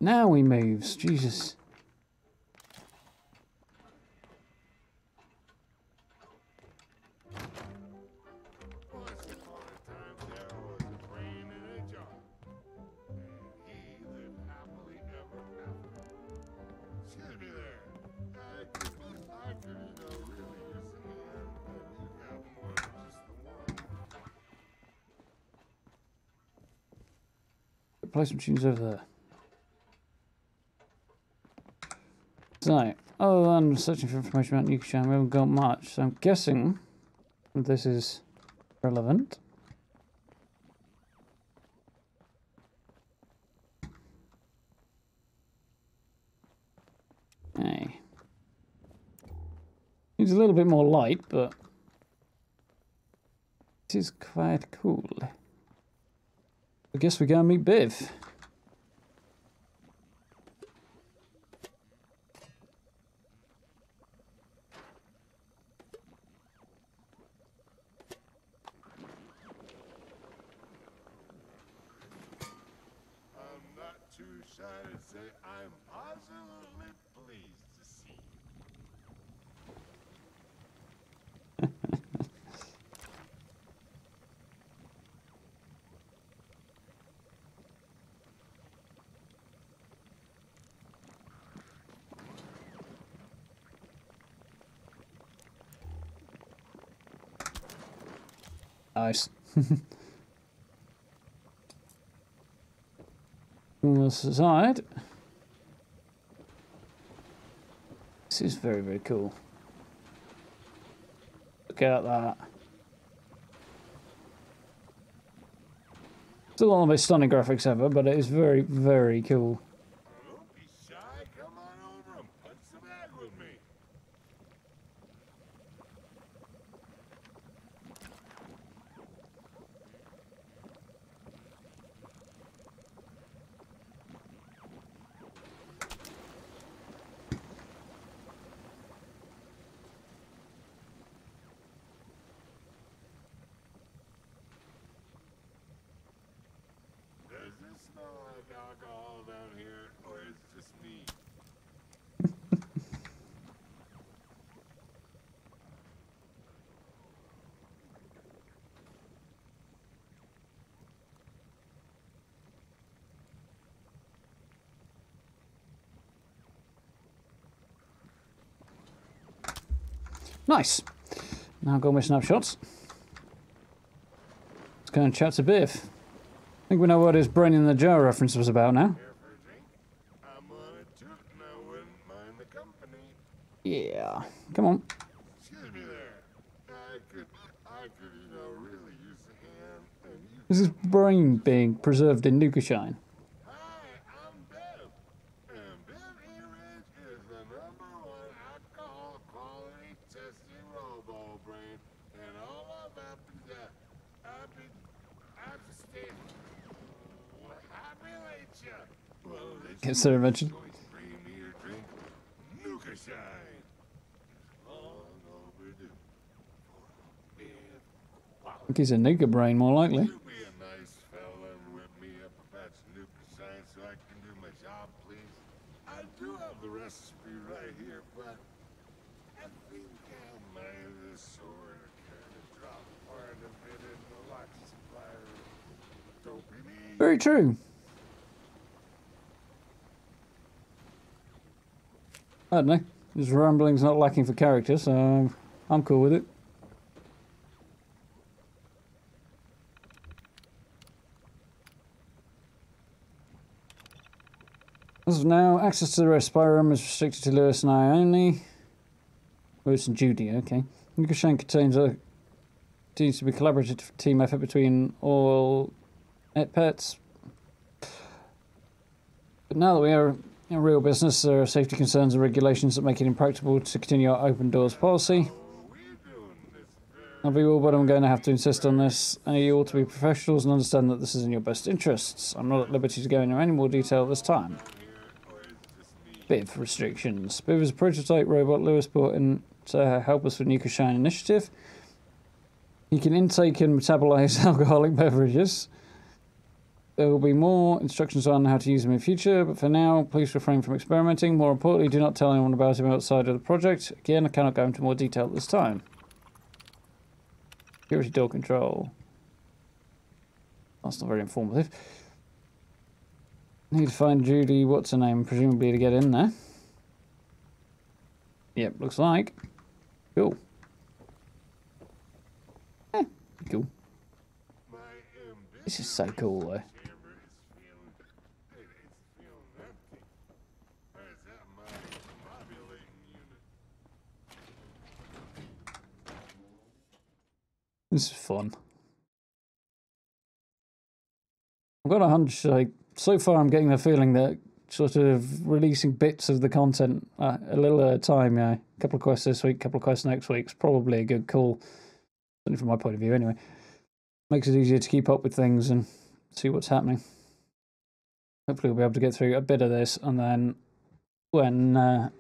Now he moves, Jesus. Once upon a time, there was a brain in a jar. And he lived happily ever after. Excuse me there. I could, really use a hand, and you have more than just the one. Play some tunes over there. So, other than searching for information about NukaShine, we haven't got much, so I'm guessing this is relevant. Okay. Needs a little bit more light, but it is quite cool. I guess we're gonna meet Biv. I'm not too shy to say I'm positively pleased to see you. Nice. On the side. This is very, very cool. Look at that. Still one of the most stunning graphics ever, but it is very, very cool. Don't be shy. Come on over and punch the bag with me. Does it smell like alcohol down here, or is it just me? Nice. Now got my snapshots. Let's go and chat to Biff. I think we know what his brain in the jar reference was about now. Care for a drink? I'm on it too, and I wouldn't mind the company. Yeah. Come on. Excuse me there. I could, really use a hand, and you... This is brain being preserved in NukaShine. Hi, I'm Bev. And Bev E-Ridge is the #1 alcohol quality testing robo brain. And all of Appalachia. Well, this Consider mention. choice premier drink, NukaShine. Long overdue. For a big I think he's a Nuka brain, more likely. You be a nice fella and whip me up a batch of NukaShine so I can do my job, please. I do have the recipe right here, but I think I might have sort of kind of dropped part of it in the lock supplier. Don't be me. Very true. I don't know. His rambling's not lacking for character, so I'm cool with it. As of now, access to the respire room is restricted to Lewis and I only. Lewis and Judy, okay. NukaShine contains a needs to be collaborative team effort between all pets. But now that we are in real business, there are safety concerns and regulations that make it impractical to continue our open doors policy. I'll be all, but I'm going to have to insist on this. And you ought to be professionals and understand that this is in your best interests. I'm not at liberty to go into any more detail at this time. Bit of restrictions. Biv is a prototype robot Lewis brought in to help us with NukaShine initiative. He can intake and metabolize alcoholic beverages. There will be more instructions on how to use him in future, but for now, please refrain from experimenting. More importantly, do not tell anyone about him outside of the project. Again, I cannot go into more detail at this time. Security door control. That's not very informative. Need to find Judy, what's her name, presumably to get in there. Yep, looks like. Cool. Cool. This is so cool though. This is fun. I've got a hunch, like, so far I'm getting the feeling that sort of releasing bits of the content a little at a time, yeah. A couple of quests this week, a couple of quests next week is probably a good call. Certainly from my point of view anyway. Makes it easier to keep up with things and see what's happening. Hopefully we'll be able to get through a bit of this, and then when the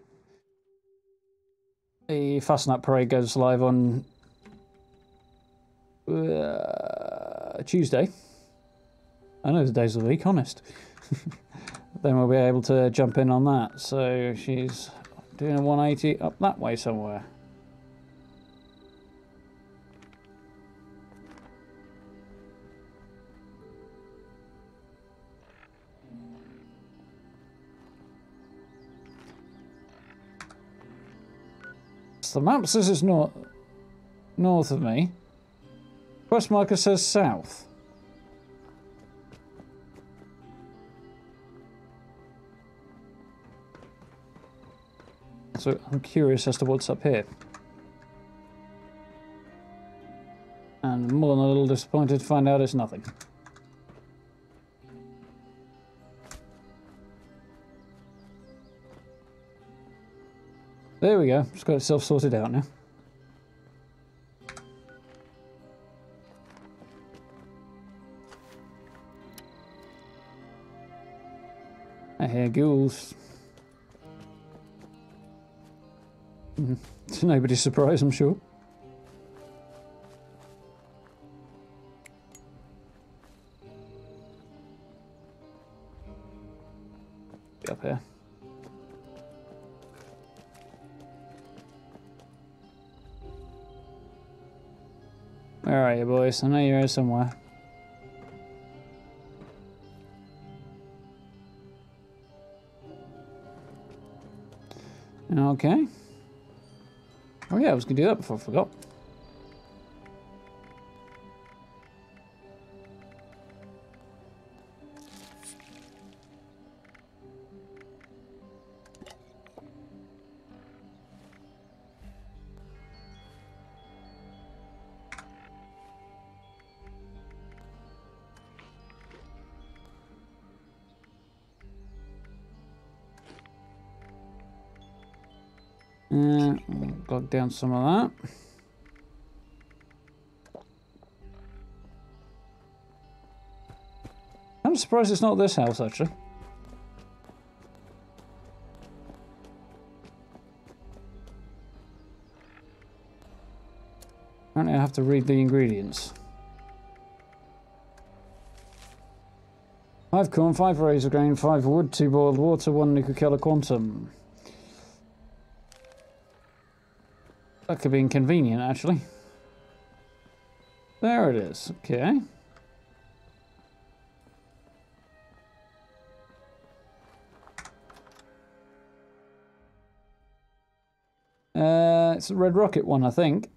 Fastnet Parade goes live on Tuesday. I know the days of the week, honest. Then we'll be able to jump in on that. So she's doing a 180 up that way somewhere. So the map says it's north of me. Quest marker says south. So I'm curious as to what's up here. And more than a little disappointed to find out it's nothing. There we go, just got itself sorted out now. I hear ghouls. To nobody's surprise, I'm sure. Get up here. Where are you, boys? I know you're here somewhere. Okay. Oh yeah, I was going to do that before I forgot. Glug down some of that. I'm surprised it's not this house, actually. Apparently I have to read the ingredients. 5 corn, 5 razor grain, 5 wood, 2 boiled water, 1 nuka quantum. That could be inconvenient, actually. There it is. Okay. It's a Red Rocket one, I think.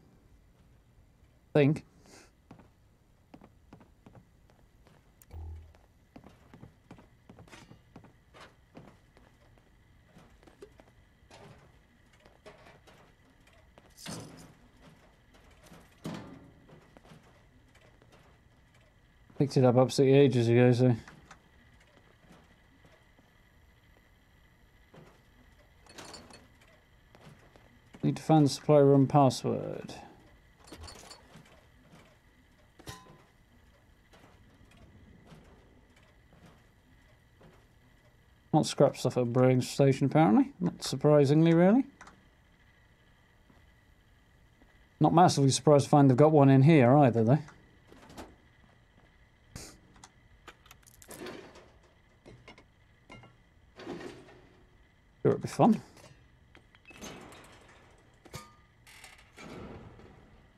Picked it up absolutely ages ago, so... Need to find the supply room password. Not scrap stuff at a brewing station, apparently. Not surprisingly, really. Not massively surprised to find they've got one in here either, though. Sure, it'd be fun.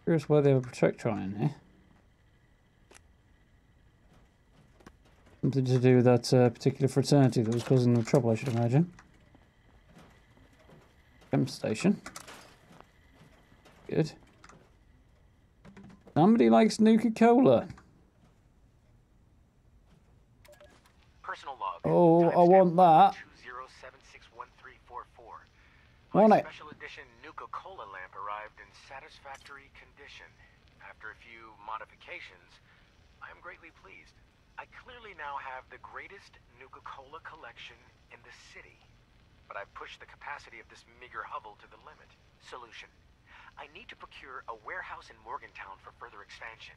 Curious why they have a protectron in here. Something to do with that particular fraternity that was causing them trouble, I should imagine. C.a.m.p station. Good. Somebody likes Nuka-Cola. Personal log. Oh, I want that. 20761344. Want it. Special edition Nuka-Cola lamp arrived in satisfactory condition. After a few modifications, I am greatly pleased. I clearly now have the greatest Nuka-Cola collection in the city. But I've pushed the capacity of this meager hovel to the limit. Solution. I need to procure a warehouse in Morgantown for further expansion.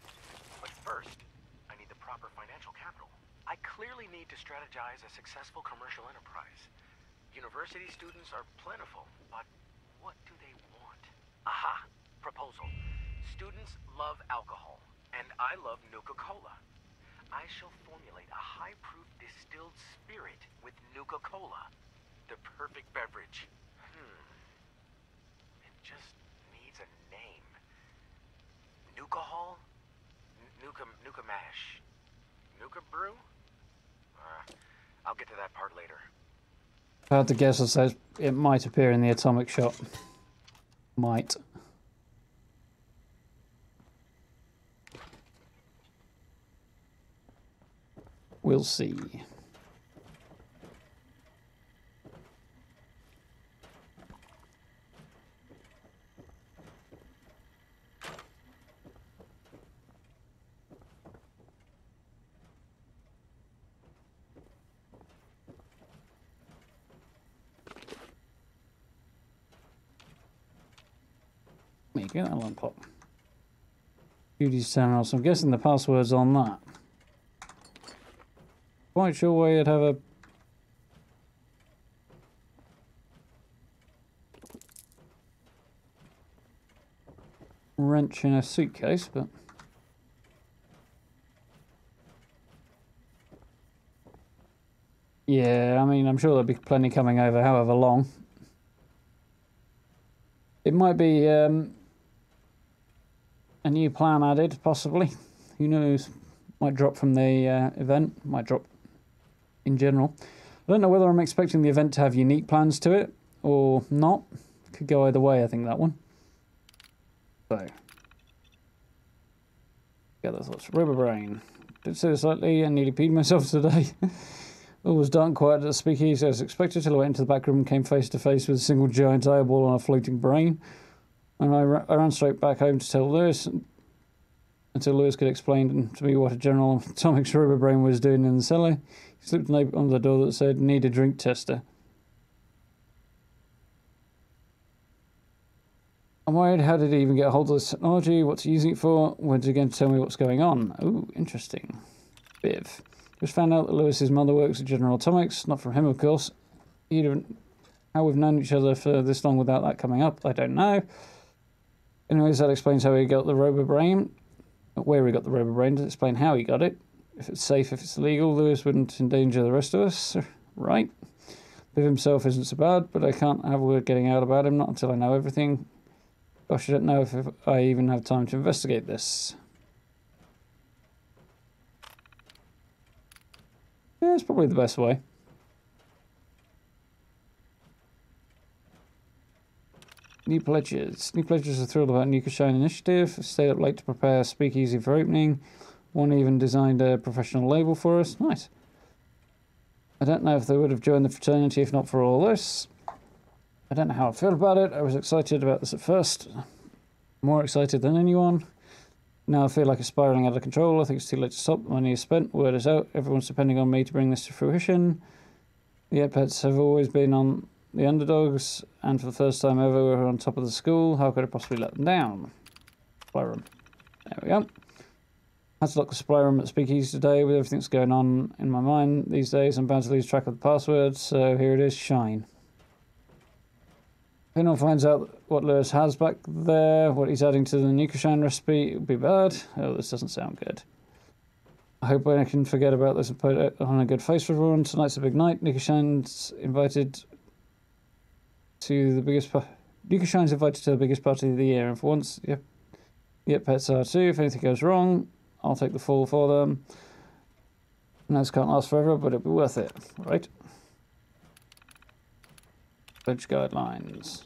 But first, I need the proper financial capital. I clearly need to strategize a successful commercial enterprise. University students are plentiful, but what do they want? Aha! Proposal. Students love alcohol, and I love Nuka-Cola. I shall formulate a high-proof distilled spirit with Nuka-Cola. The perfect beverage. It just needs a name. Nuka-Hall? Nuka Mash? Nuka Brew? I'll get to that part later. If I had to guess, it says it might appear in the atomic shop. Might. We'll see. There you go, that lamp pop. Judy's terminal, so I'm guessing the password's on that. Quite sure why you'd have a wrench in a suitcase, but yeah, I mean, I'm sure there'll be plenty coming over however long. It might be a new plan added, possibly. Who knows? Might drop from the event, might drop in general. I don't know whether I'm expecting the event to have unique plans to it or not. Could go either way, I think, that one. So, gather thoughts. Rubber brain. Did say this slightly and nearly peed myself today. All was dark and quiet at the speakeasy as expected till I went into the back room and came face to face with a single giant eyeball on a floating brain. And I ran straight back home to tell Lewis, until Lewis could explain to me what a General Atomics rubber brain was doing in the cellar. He slipped a note on the door that said, "Need a drink tester." I'm worried, how did he even get a hold of this technology? What's he using it for? When's he going to tell me what's going on? Oh, interesting. Biv. Just found out that Lewis's mother works at General Atomics. Not from him, of course. How we've known each other for this long without that coming up, I don't know. Anyways, that explains how he got the rubber brain. Where he got the rubber brain does explain how he got it. If it's safe, if it's legal, Lewis wouldn't endanger the rest of us. Right. Biv himself isn't so bad, but I can't have a word getting out about him, not until I know everything. Gosh, I don't know if I even have time to investigate this. Yeah, it's probably the best way. New pledges. New pledges are thrilled about NukaShine initiative. Stayed up late to prepare a speakeasy for opening. One even designed a professional label for us. Nice. I don't know if they would have joined the fraternity if not for all this. I don't know how I feel about it. I was excited about this at first. More excited than anyone. Now I feel like it's spiraling out of control. I think it's too late to stop. Money is spent. Word is out. Everyone's depending on me to bring this to fruition. The pets have always been on the underdogs, and for the first time ever, we're on top of the school. How could I possibly let them down? Supply room. There we go. Had to lock the supply room at Speakeasy today with everything that's going on in my mind these days. I'm bound to lose track of the passwords, so here it is, Shine. If anyone finds out what Lewis has back there, what he's adding to the NukaShine recipe, it would be bad. Oh, this doesn't sound good. I hope I can forget about this and put it on a good face for everyone. Tonight's a big night. NukaShine's invited to the biggest... NukaShine's invited to the biggest party of the year, and for once, yep, pets are too. If anything goes wrong, I'll take the fall for them. And this can't last forever, but it'll be worth it, right? Pledge guidelines.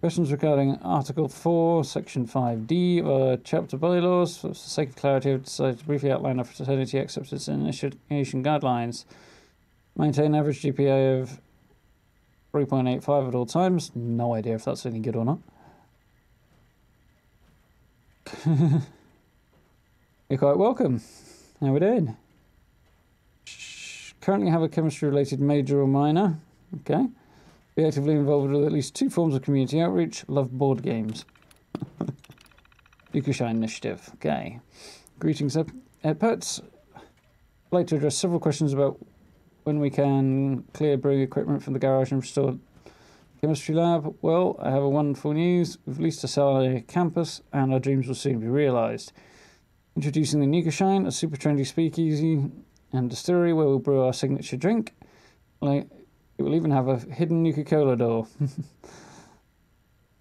Questions regarding Article 4, Section 5D, Chapter Bylaws. For the sake of clarity, I've decided to briefly outline our fraternity acceptance and initiation guidelines. Maintain average GPA of 3.85 at all times. No idea if that's any good or not. You're quite welcome. How we doing? Currently have a chemistry-related major or minor. Okay. Be actively involved with at least 2 forms of community outreach. Love board games. NukaShine initiative. Okay. Greetings, pets. I'd like to address several questions about when we can clear brewing equipment from the garage and restore the chemistry lab. Well, I have a wonderful news. We've leased a cellar campus, and our dreams will soon be realised. Introducing the NukaShine, a super trendy speakeasy and distillery where we'll brew our signature drink. It will even have a hidden Nuka-Cola door.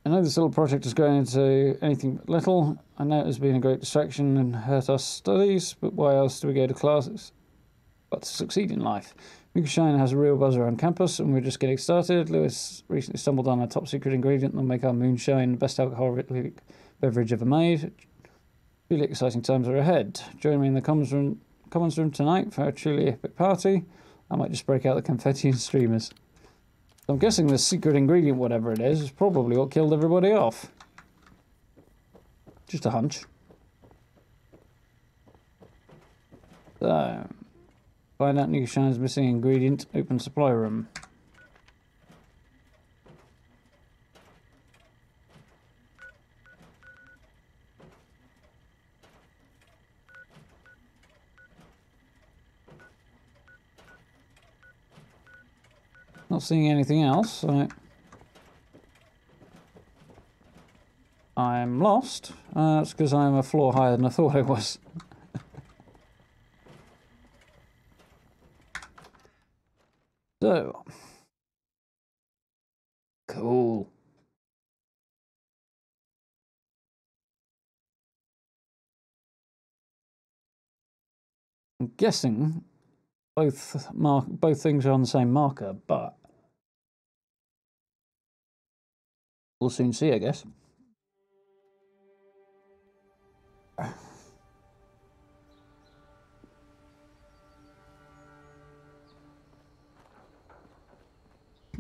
I know this little project is going into anything but little. I know it has been a great distraction and hurt our studies, but why else do we go to classes? But to succeed in life. NukaShine has a real buzz around campus, and we're just getting started. Lewis recently stumbled on a top secret ingredient that will make our moonshine the best alcoholic beverage ever made. Really exciting times are ahead. Join me in the commons room tonight for a truly epic party. I might just break out the confetti and streamers. So I'm guessing the secret ingredient, whatever it is probably what killed everybody off. Just a hunch. So, find out NukaShine's missing ingredient, open supply room. Not seeing anything else, so I'm lost. That's because I'm a floor higher than I thought I was. So, cool. I'm guessing both things are on the same marker, but we'll soon see, I guess.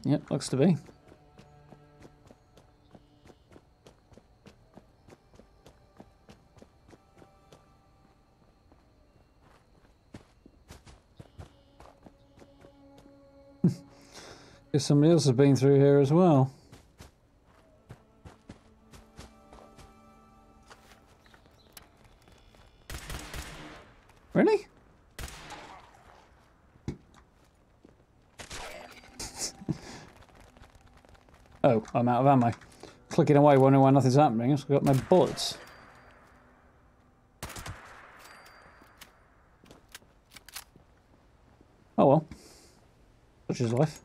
Yep, looks to be. Guess somebody else has been through here as well. Really? Oh, I'm out of ammo. Clicking away wondering why nothing's happening. I've got no bullets. Oh well. Such is life.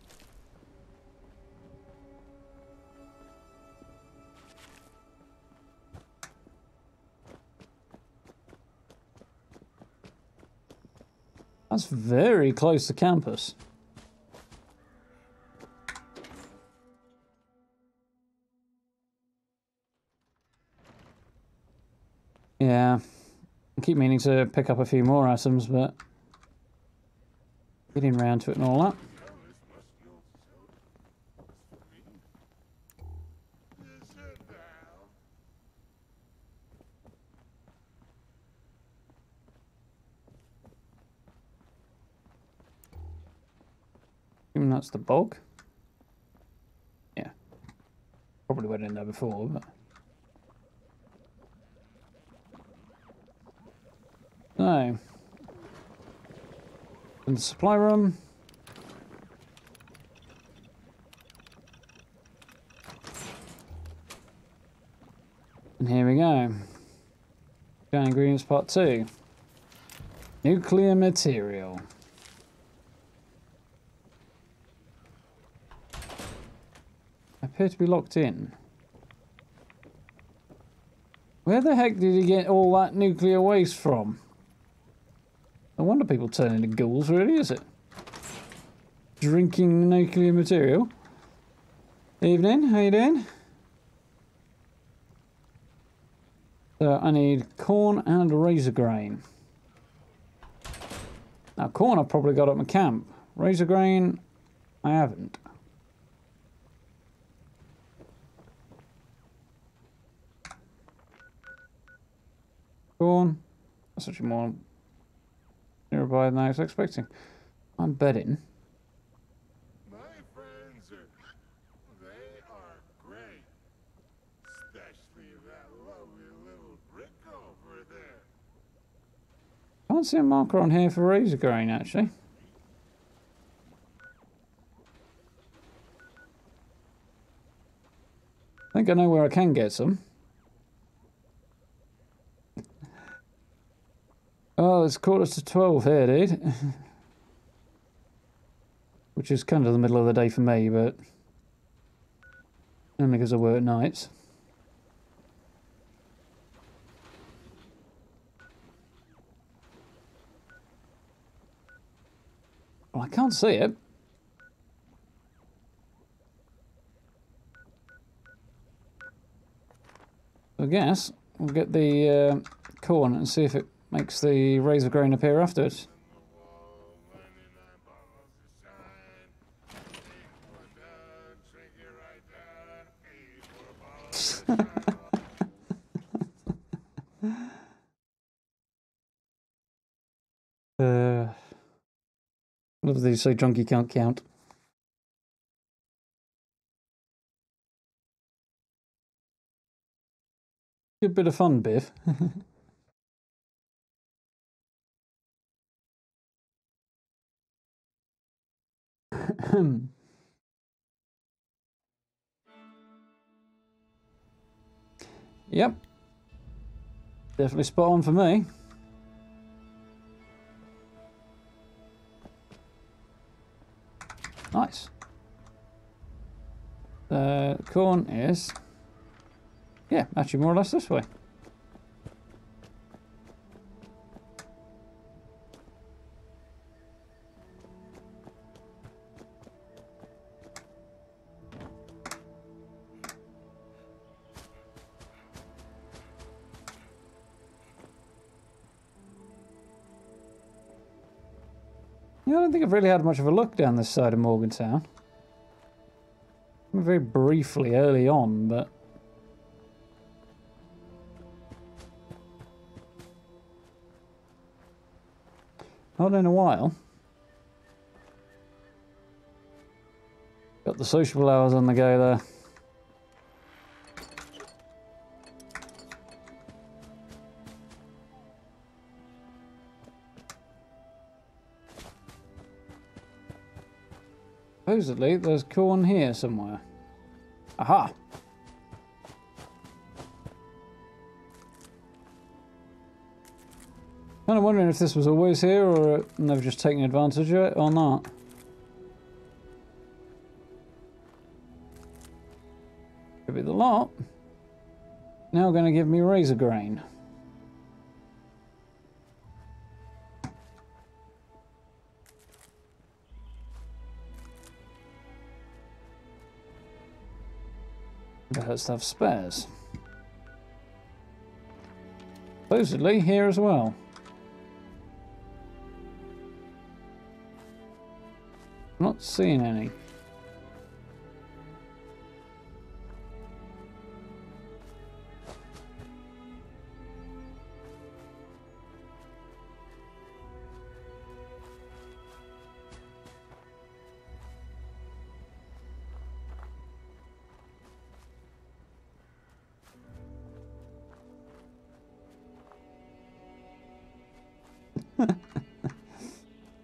That's very close to campus. Yeah. I keep meaning to pick up a few more items, but getting round to it and all that. That's the bog. Yeah. Probably went in there before, but... So... in the supply room. And here we go. Giant ingredients part 2. Nuclear material. I appear to be locked in. Where the heck did he get all that nuclear waste from? No wonder people turn into ghouls, really, is it? Drinking nuclear material. Evening, how you doing? So I need corn and razor grain. Now corn I've probably got at my camp. Razor grain, I haven't. Corn, that's actually more nearby than I was expecting. I'm betting. My friends they are great. Especially that lovely little brick over there. Can't see a marker on here for razor grain, actually. I think I know where I can get some. Oh, it's 11:45 here, dude. Which is kind of the middle of the day for me, but only because I work nights. Well, I can't see it. I guess we'll get the corn and see if it makes the razor grain appear afterwards. What do they say? Drunky can't count. Good bit of fun, Biff. Yep. Definitely spot on for me. Nice. Corn is... yeah, actually more or less this way. Yeah, I don't think I've really had much of a look down this side of Morgantown. Very briefly early on, but... not in a while. Got the sociable hours on the go there. Supposedly there's corn here somewhere. Aha! Kind of wondering if this was always here or they've just taken advantage of it or not. Could be the lot. Now going to give me razor grain. It has to have spares. Supposedly here as well. I'm not seeing any.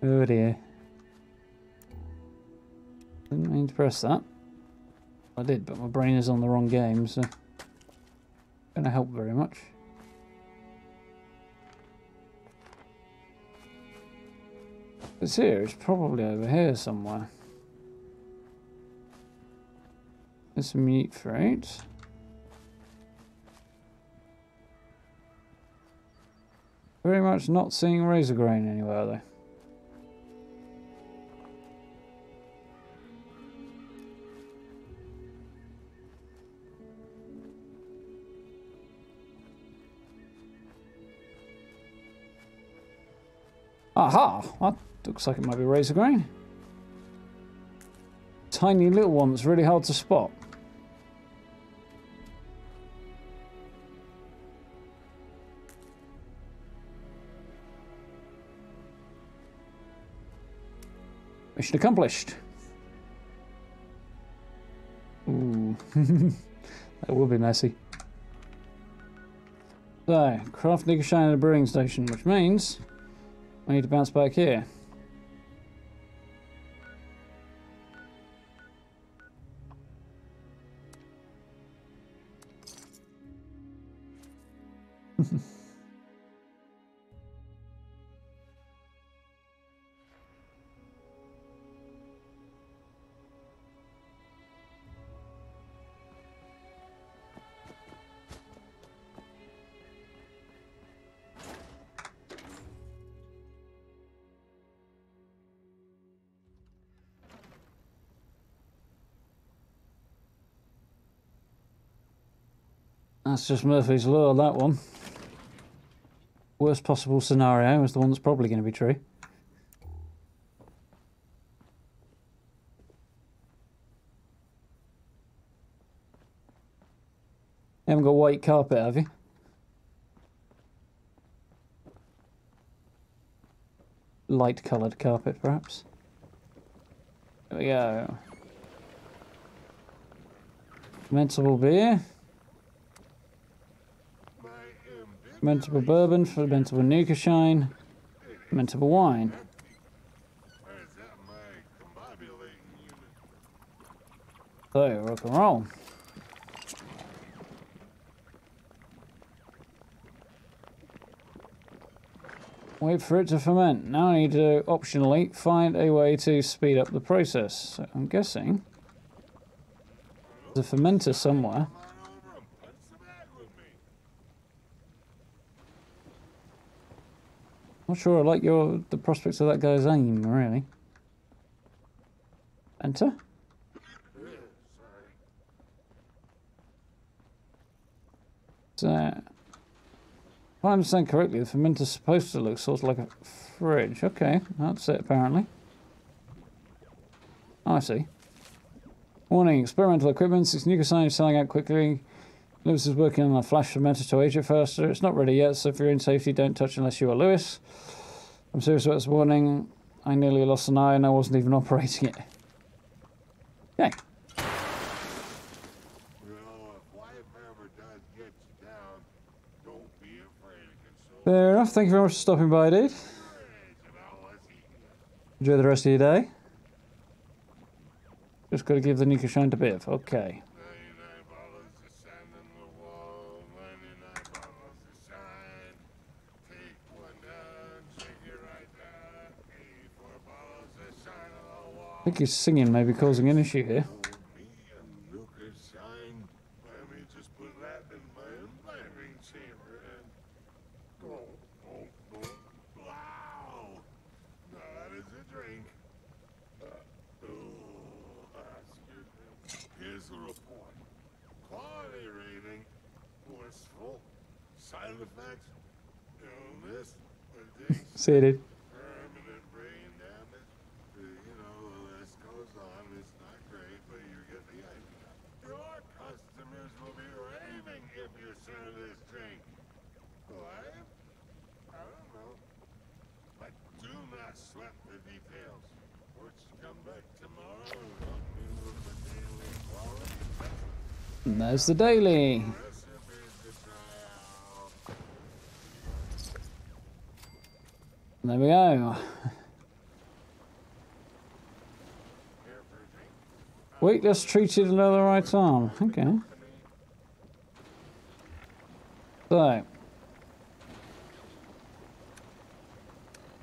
Oh dear. Didn't mean to press that. I did, but my brain is on the wrong game, so... Gonna help very much. It's here, it's probably over here somewhere. There's some meat fruit. Very much not seeing razor grain anywhere though. Aha! That looks like it might be razor grain. Tiny little one that's really hard to spot. Mission accomplished. Ooh. That will be messy. So, craft NukaShine at a brewing station, which means I need to bounce back here. That's just Murphy's Law, that one. Worst possible scenario is the one that's probably going to be true. You haven't got white carpet, have you? Light coloured carpet, perhaps. There we go. Fermentable beer. Fermentable bourbon, fermentable NukaShine, fermentable wine. So, rock and roll. Wait for it to ferment. Now I need to, optionally, find a way to speed up the process. So I'm guessing there's a fermenter somewhere. Not sure I like the prospects of that guy's aim, really. Enter? So, if I understand correctly, the fermenter's supposed to look sort of like a fridge. Okay, that's it apparently. I see. Warning, experimental equipment. This NukaShine is selling out quickly. Lewis is working on a flash fermenter to age it faster. It's not ready yet, so for your own safety, don't touch unless you are Lewis. I'm serious about this warning. I nearly lost an eye and I wasn't even operating it. Okay. Fair enough. Thank you very much for stopping by, dude. Enjoy the rest of your day. Just got to give the NukaShine to Biff. Okay. I think his singing may be causing an issue here. Here's the report. Quality rating, blissful, side effects, illness, Seated. permanent brain damage. You know, the list goes on. It's not great, but you get the idea. Your customers will be raving if you serve this drink. Why? I don't know. But do not sweat the details. Let's come back tomorrow and help me with the daily quality test. And there's the daily. Recipes to try out. And there we go. Weightless treated another right arm. Okay. So.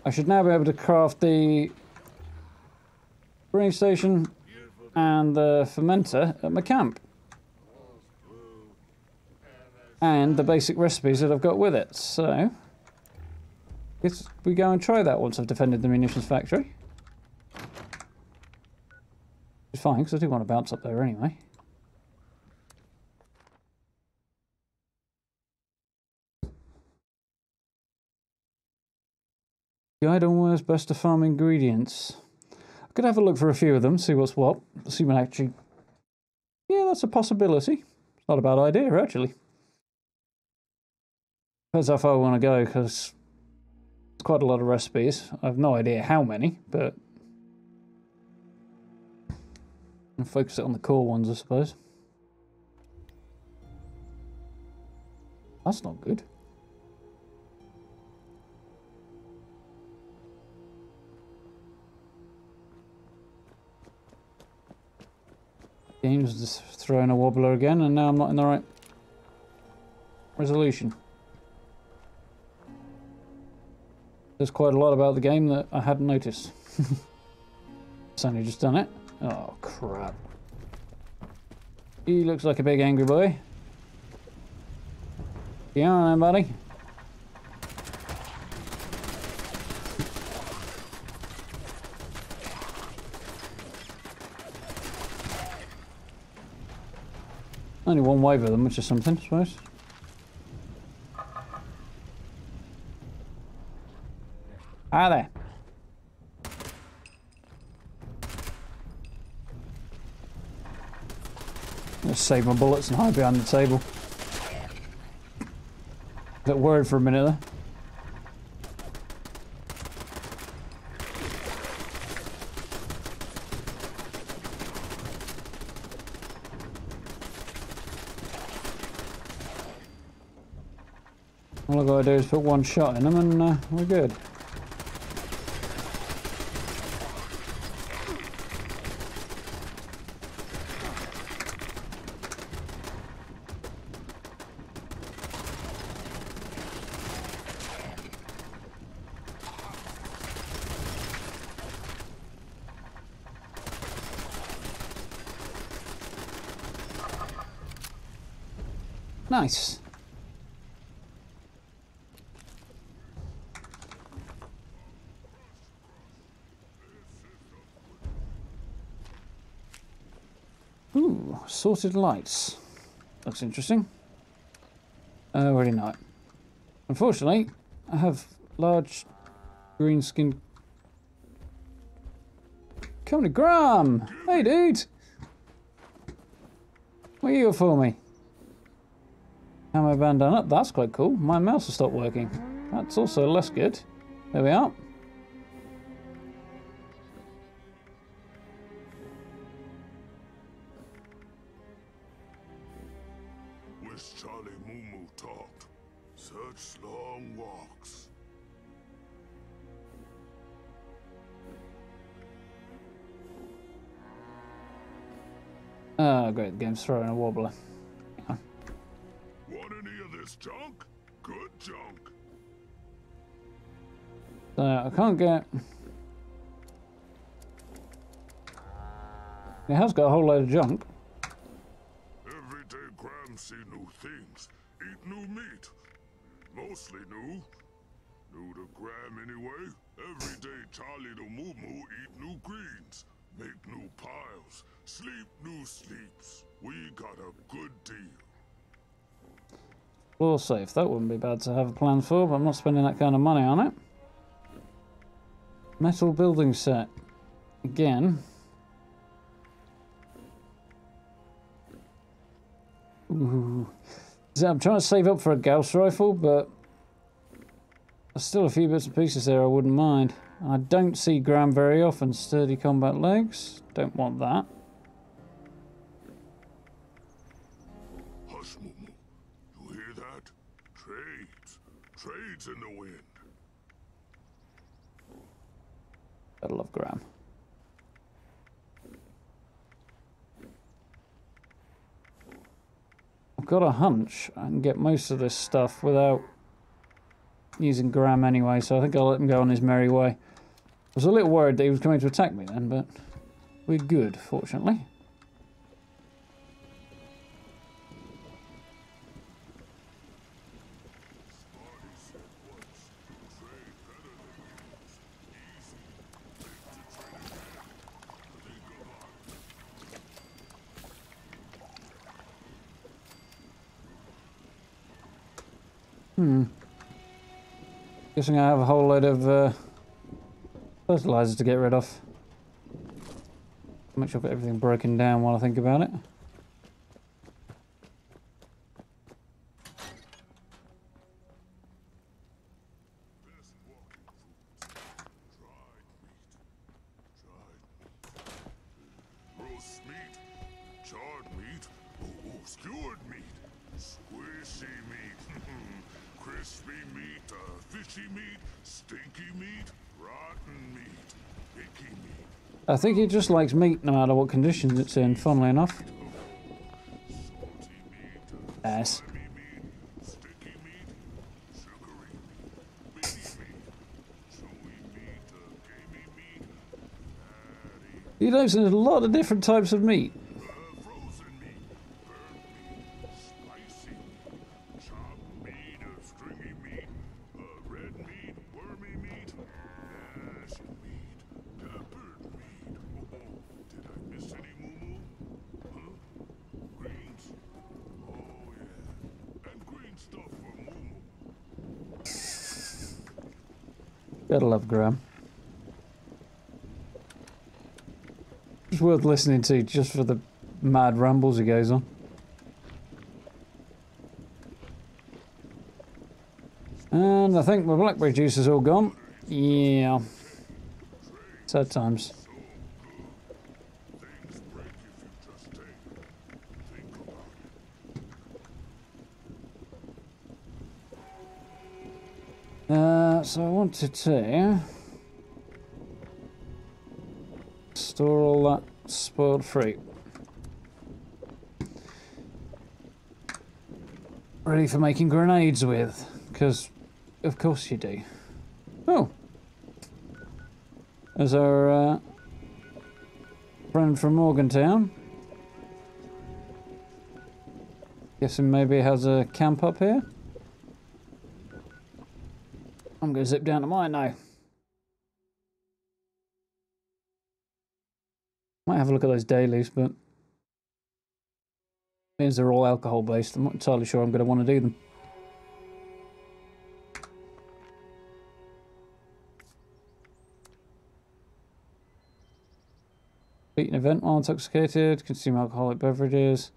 I should now be able to craft the brewing station and the fermenter at my camp. And the basic recipes that I've got with it. So, guess we go and try that once I've defended the munitions factory. It's fine, because I do want to bounce up there anyway. Guide on where's best to farm ingredients. I could have a look for a few of them, see what's what. See when actually... Yeah, that's a possibility. It's not a bad idea, actually. Depends how far I want to go, because it's quite a lot of recipes. I have no idea how many, but I'll focus it on the core ones, I suppose. That's not good. Game's just throwing a wobbler again, and now I'm not in the right resolution. There's quite a lot about the game that I hadn't noticed. It's only just done it. Oh, crap. He looks like a big angry boy. Yeah, on then, buddy. Only one wave of them, which is something, I suppose. Ah, there. Let's save my bullets and hide behind the table. Got worried for a minute there. All I've got to do is put one shot in them and we're good. Nice. Ooh, sorted lights. Looks interesting. Already know it. Unfortunately, I have large green skin. Come to Graham! Hey, dude! What are you for me? Camo bandana. That's quite cool. My mouse has stopped working. That's also less good. There we are. Wish Charlie Moo talked. Such long walks. Oh, great. The game's throwing a wobbler. Want any of this junk? Good junk. So I can't get... It has got a whole load of junk. Every day Graham see new things, eat new meat. Mostly new. New to Graham anyway. Every day Charlie the Moo eat new greens, make new piles, sleep new sleeps. We got a good deal. Floor safe. That wouldn't be bad to have a plan for, but I'm not spending that kind of money on it. Metal building set. Again. Ooh. So I'm trying to save up for a Gauss rifle, but there's still a few bits and pieces there I wouldn't mind. I don't see Graham very often. Sturdy combat legs. Don't want that. Hush, Moo. You hear that? Trades. Trades in the wind. Gotta love Graham. I've got a hunch I can get most of this stuff without using Graham anyway, so I think I'll let him go on his merry way. I was a little worried that he was coming to attack me then, but we're good, fortunately. Guessing I have a whole load of fertilizer to get rid of. Make sure I've got everything broken down while I think about it. Roast meat, charred meat, skewered meat, squishy meat, crispy meat, fishy meat, stinky meat, rotten meat, icky meat. I think he just likes meat no matter what conditions it's in, funnily enough. Ass. He knows there's a lot of different types of meat. Frozen meat, burnt meat, spicy meat, chopped meat, stringy meat, red meat, wormy meat, ashy meat, peppered meat. Did I miss any moo-moo? Huh? Greens? Oh yeah, and green stuff for moo-moo. Gotta love Graham. It's worth listening to just for the mad rambles he goes on. And I think my blackberry juice is all gone. Yeah. Sad times. So I wanted to store all that spoiled fruit. Ready for making grenades with, because of course you do. Oh! There's our friend from Morgantown. Guessing maybe he has a camp up here. I'm going to zip down to mine now. Might have a look at those dailies, but means they're all alcohol based. I'm not entirely sure I'm going to want to do them. Beat an event while intoxicated. Consume alcoholic beverages.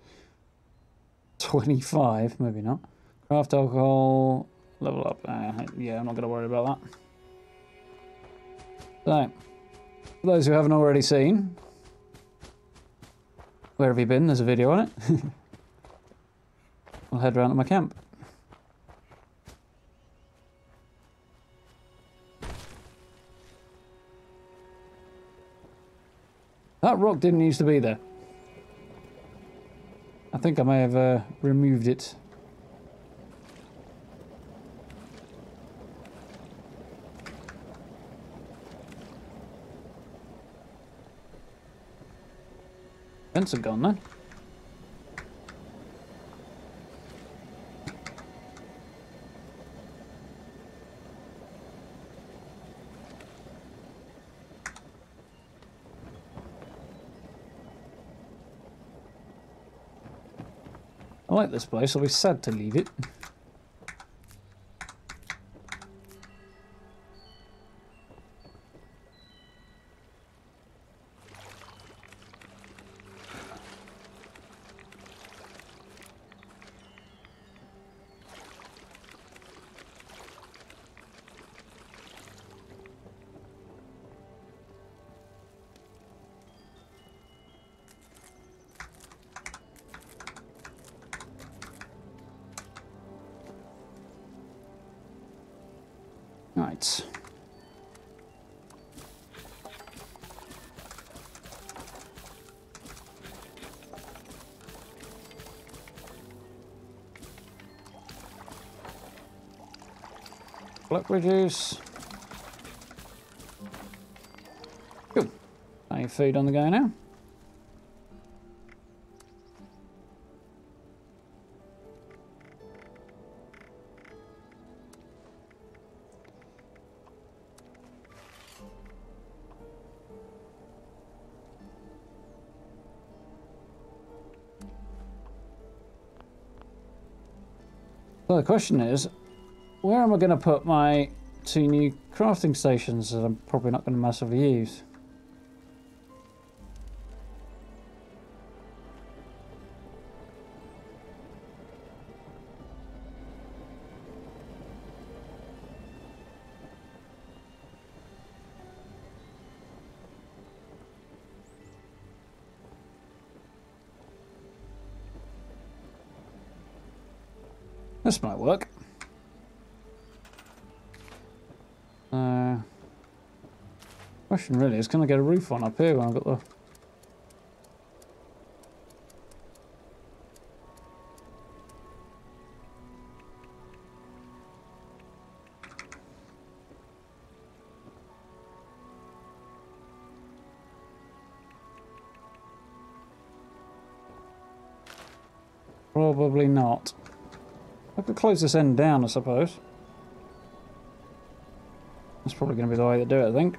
25, maybe not. Craft alcohol. Level up. Yeah, I'm not going to worry about that. So, for those who haven't already seen, where have you been? There's a video on it. I'll head round to my camp. That rock didn't used to be there. I think I may have removed it. Vents are gone then. I like this place, I'll be sad to leave it. Right. blackberry juice. Cool. Plenty of food on the go now. So the question is, where am I going to put my 2 new crafting stations that I'm probably not going to massively use? This might work. Question really is, can I get a roof on up here when I've got the... Probably not. I could close this end down, I suppose. That's probably going to be the way to do it, I think.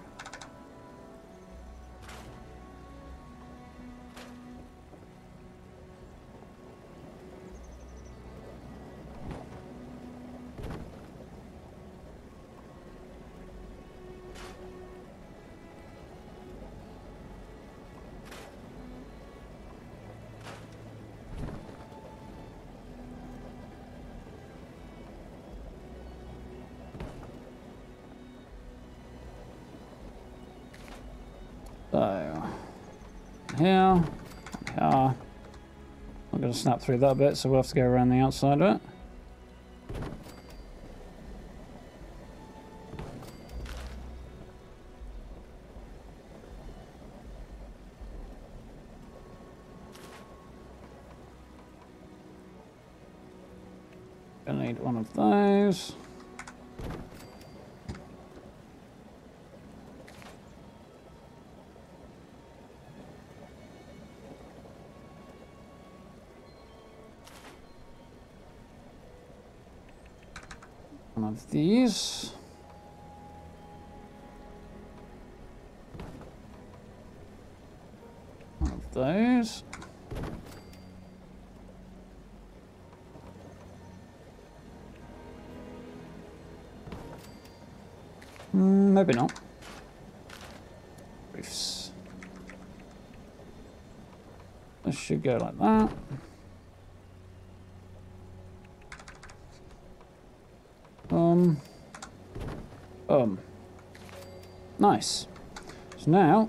So, here, I'm going to snap through that bit, so we'll have to go around the outside of it. Gonna need one of those. One of these. One of those. Maybe not. Roofs. This should go like that. Nice. So now,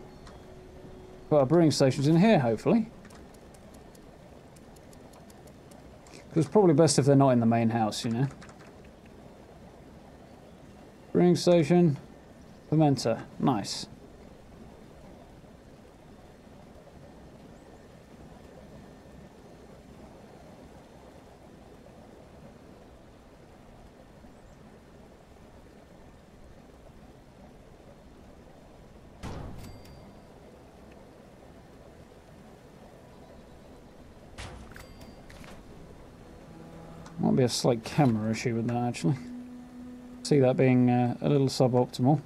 put our brewing stations in here, hopefully. Because it's probably best if they're not in the main house, you know. Brewing station, fermenter, nice. Might be a slight camera issue with that, actually. See that being a little suboptimal.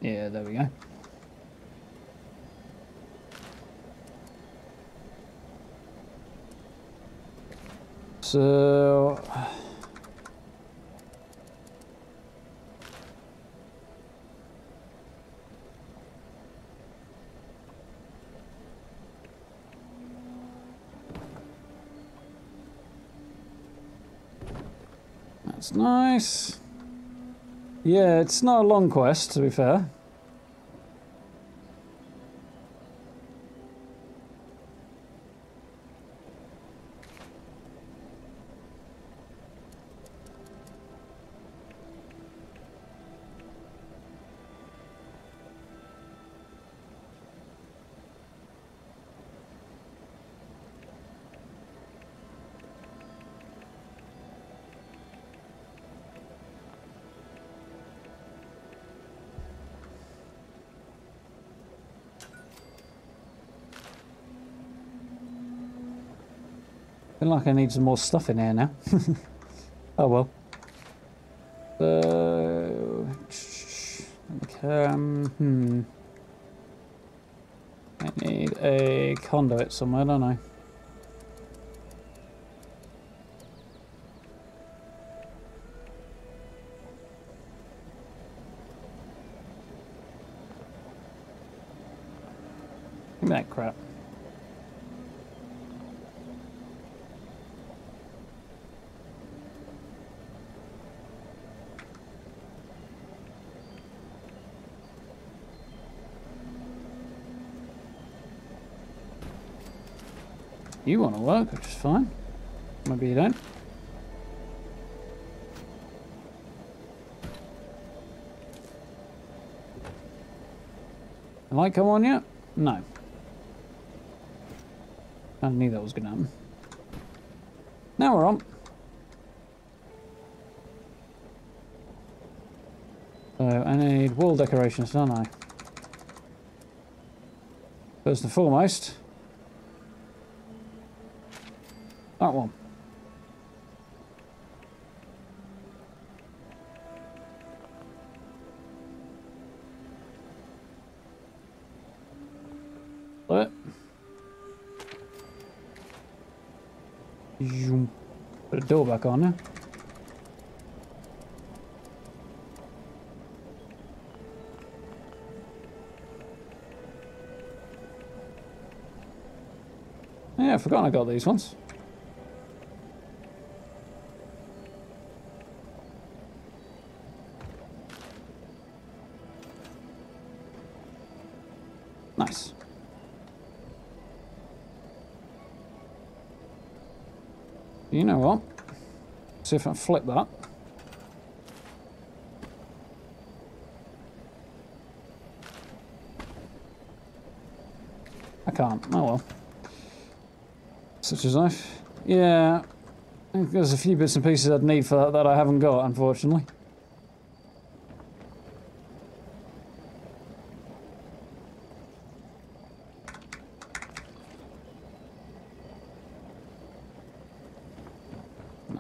Yeah, there we go. So... That's nice. Yeah, it's not a long quest, to be fair. Feel like I need some more stuff in here now. Oh well. I need a conduit somewhere, don't I? Give me that crap. You want to work, which is fine. Maybe you don't. The light come on yet? No. I knew that was going to happen. Now we're on. So I need wall decorations, don't I? First and foremost, that one. Put a door back on there. Yeah, I forgot I got these ones. Nice. You know what? See if I can flip that. I can't. Oh well. Such is life. Yeah. I think there's a few bits and pieces I'd need for that that I haven't got, unfortunately.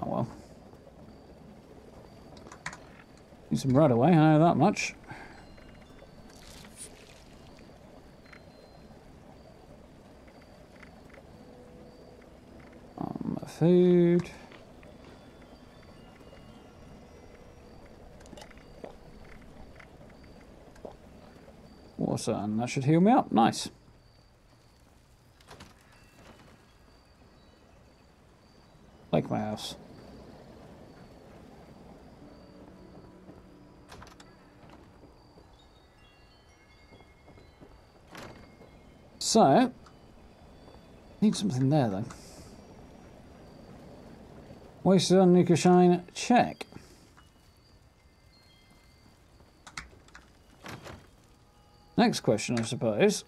Oh well. Need some right away, I know that much. Food. Water, and that should heal me up. Nice. Like my house. So, need something there though. Wasted on NukaShine, check. Next question, I suppose.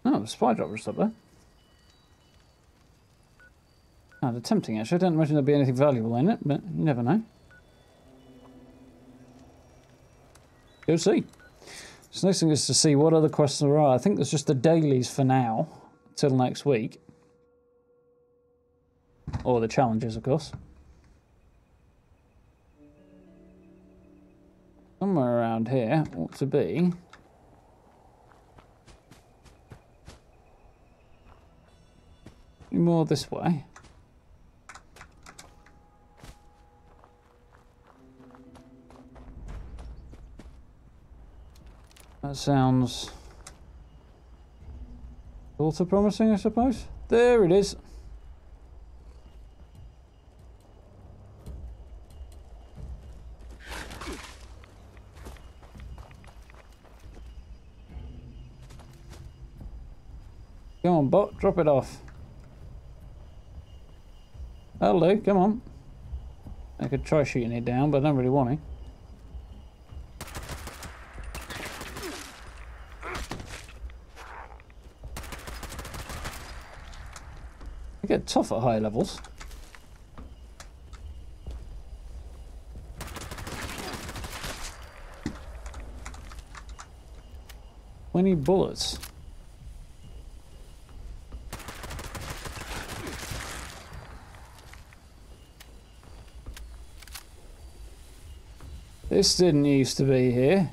Oh, the spy dropper's up there. Oh, they're tempting actually. I don't imagine there'll be anything valuable in it, but you never know. Go see. So next thing is to see what other quests there are. I think there's just the dailies for now, till next week. Or the challenges, of course. Somewhere around here ought to be more this way. That sounds also promising, I suppose. There it is. Come on, bot, drop it off. That'll do, come on. I could try shooting it down, but I don't really want to. I get tough at high levels. $20 bullets. This didn't used to be here.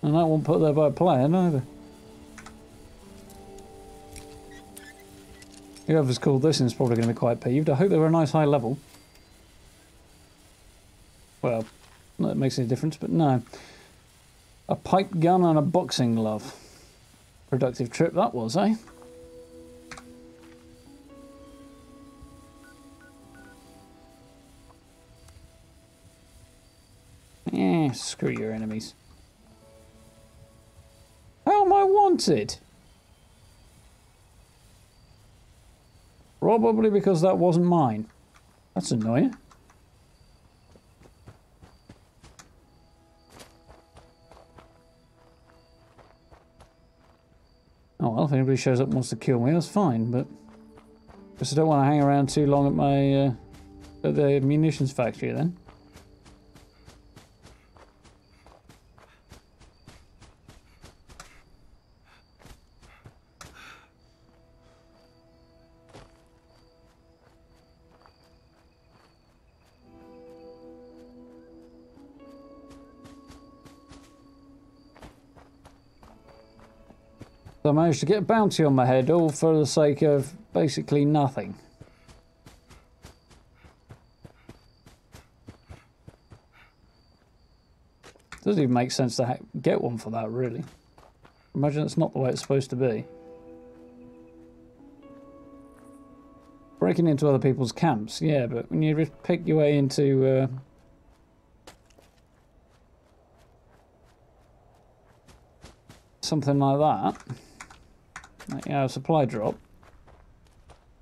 And that wasn't put there by a player neither. Whoever's called this in is probably going to be quite peeved. I hope they were a nice high level. Well, not that it makes any difference, but no. A pipe gun and a boxing glove. Productive trip that was, eh? Screw your enemies. How am I wanted? Probably because that wasn't mine. That's annoying. Oh well, if anybody shows up and wants to kill me, that's fine, but I just don't want to hang around too long at my at the munitions factory then. I managed to get a bounty on my head, all for the sake of basically nothing. Doesn't even make sense to get one for that, really. Imagine it's not the way it's supposed to be. Breaking into other people's camps, yeah, but when you just pick your way into something like that, like, you know, a supply drop,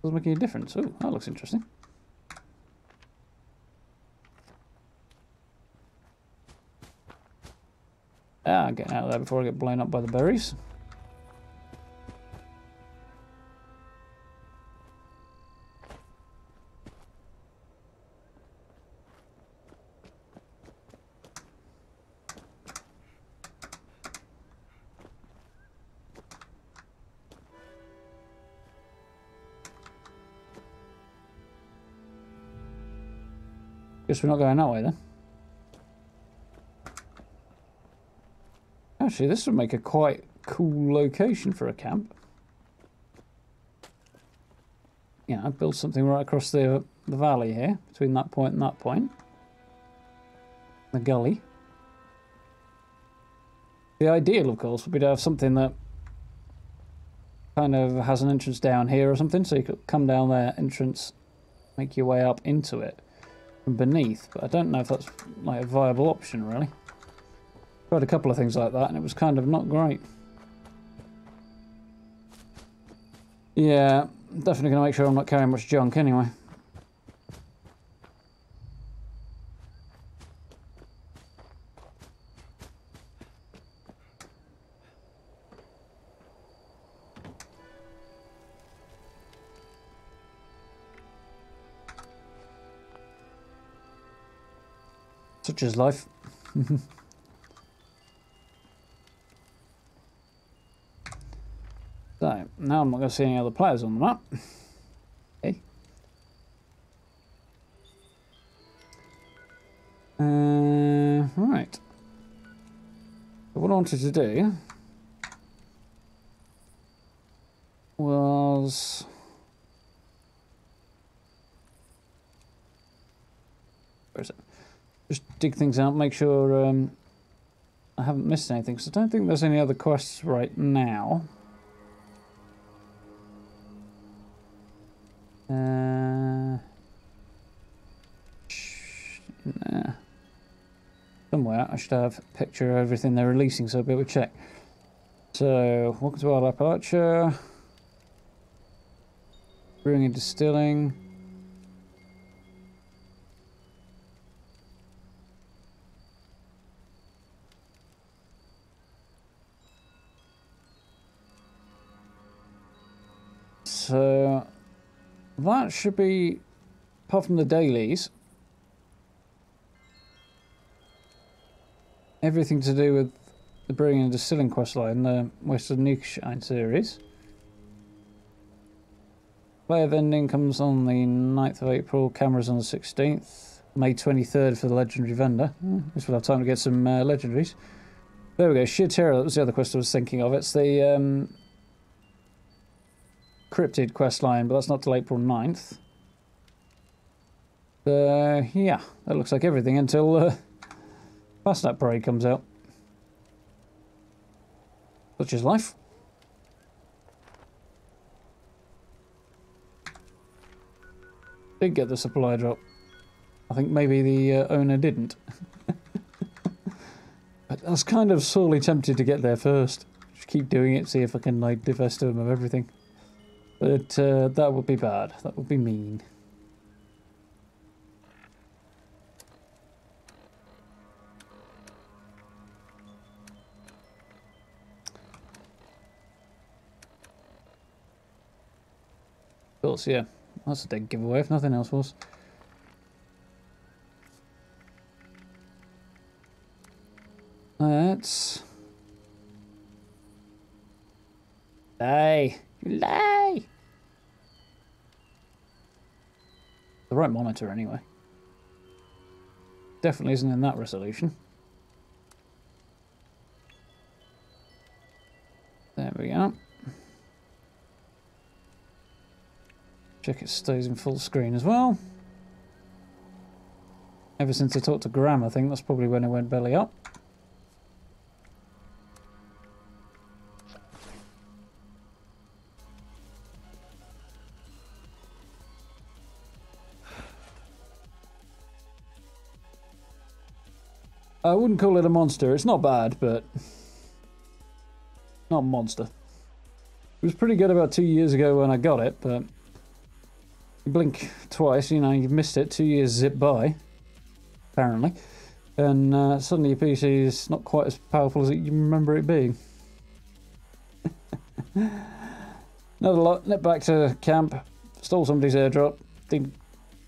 doesn't make any difference. Oh, that looks interesting. Ah, I'm getting out of there before I get blown up by the berries. Guess we're not going that way then. Actually, this would make a quite cool location for a camp. You know, build something right across the valley here, between that point and that point. The gully. The ideal, of course, would be to have something that kind of has an entrance down here or something, so you could come down there, entrance, make your way up into it from beneath, but I don't know if that's like a viable option, really. Tried a couple of things like that and it was kind of not great. Yeah, definitely going to make sure I'm not carrying much junk anyway. Such is life. So, now I'm not going to see any other players on the map. Okay. Right. So what I wanted to do was... Where is it? Just dig things out, make sure I haven't missed anything, because I don't think there's any other quests right now. Somewhere I should have a picture of everything they're releasing, so I'll be able to check. So, welcome to Appalachia. Brewing and distilling. So that should be, apart from the dailies, everything to do with the brewing and distilling questline, the Western NukaShine series. Player vending comes on the 9th of April, cameras on the 16th. May 23rd for the legendary vendor. This will have time to get some legendaries. There we go. Sheer Terror, that was the other quest I was thinking of. It's the cryptid quest line, but that's not till April 9th. Yeah, that looks like everything until Fastnap Parade comes out. Such is life. Did get the supply drop. I think maybe the owner didn't. But I was kind of sorely tempted to get there first. Just keep doing it, see if I can like divest them of everything. But that would be bad. That would be mean. Of course, yeah. That's a dead giveaway if nothing else was. Let's... Lie! You lie! The right monitor, anyway. Definitely isn't in that resolution. There we go. Check it stays in full screen as well. Ever since I talked to Graham, I think that's probably when it went belly up. I wouldn't call it a monster. It's not bad, but not a monster. It was pretty good about 2 years ago when I got it, but you blink twice, you know, you've missed it. 2 years zip by, apparently. And suddenly your PC is not quite as powerful as you remember it being. Another lot. Net back to camp. Stole somebody's airdrop.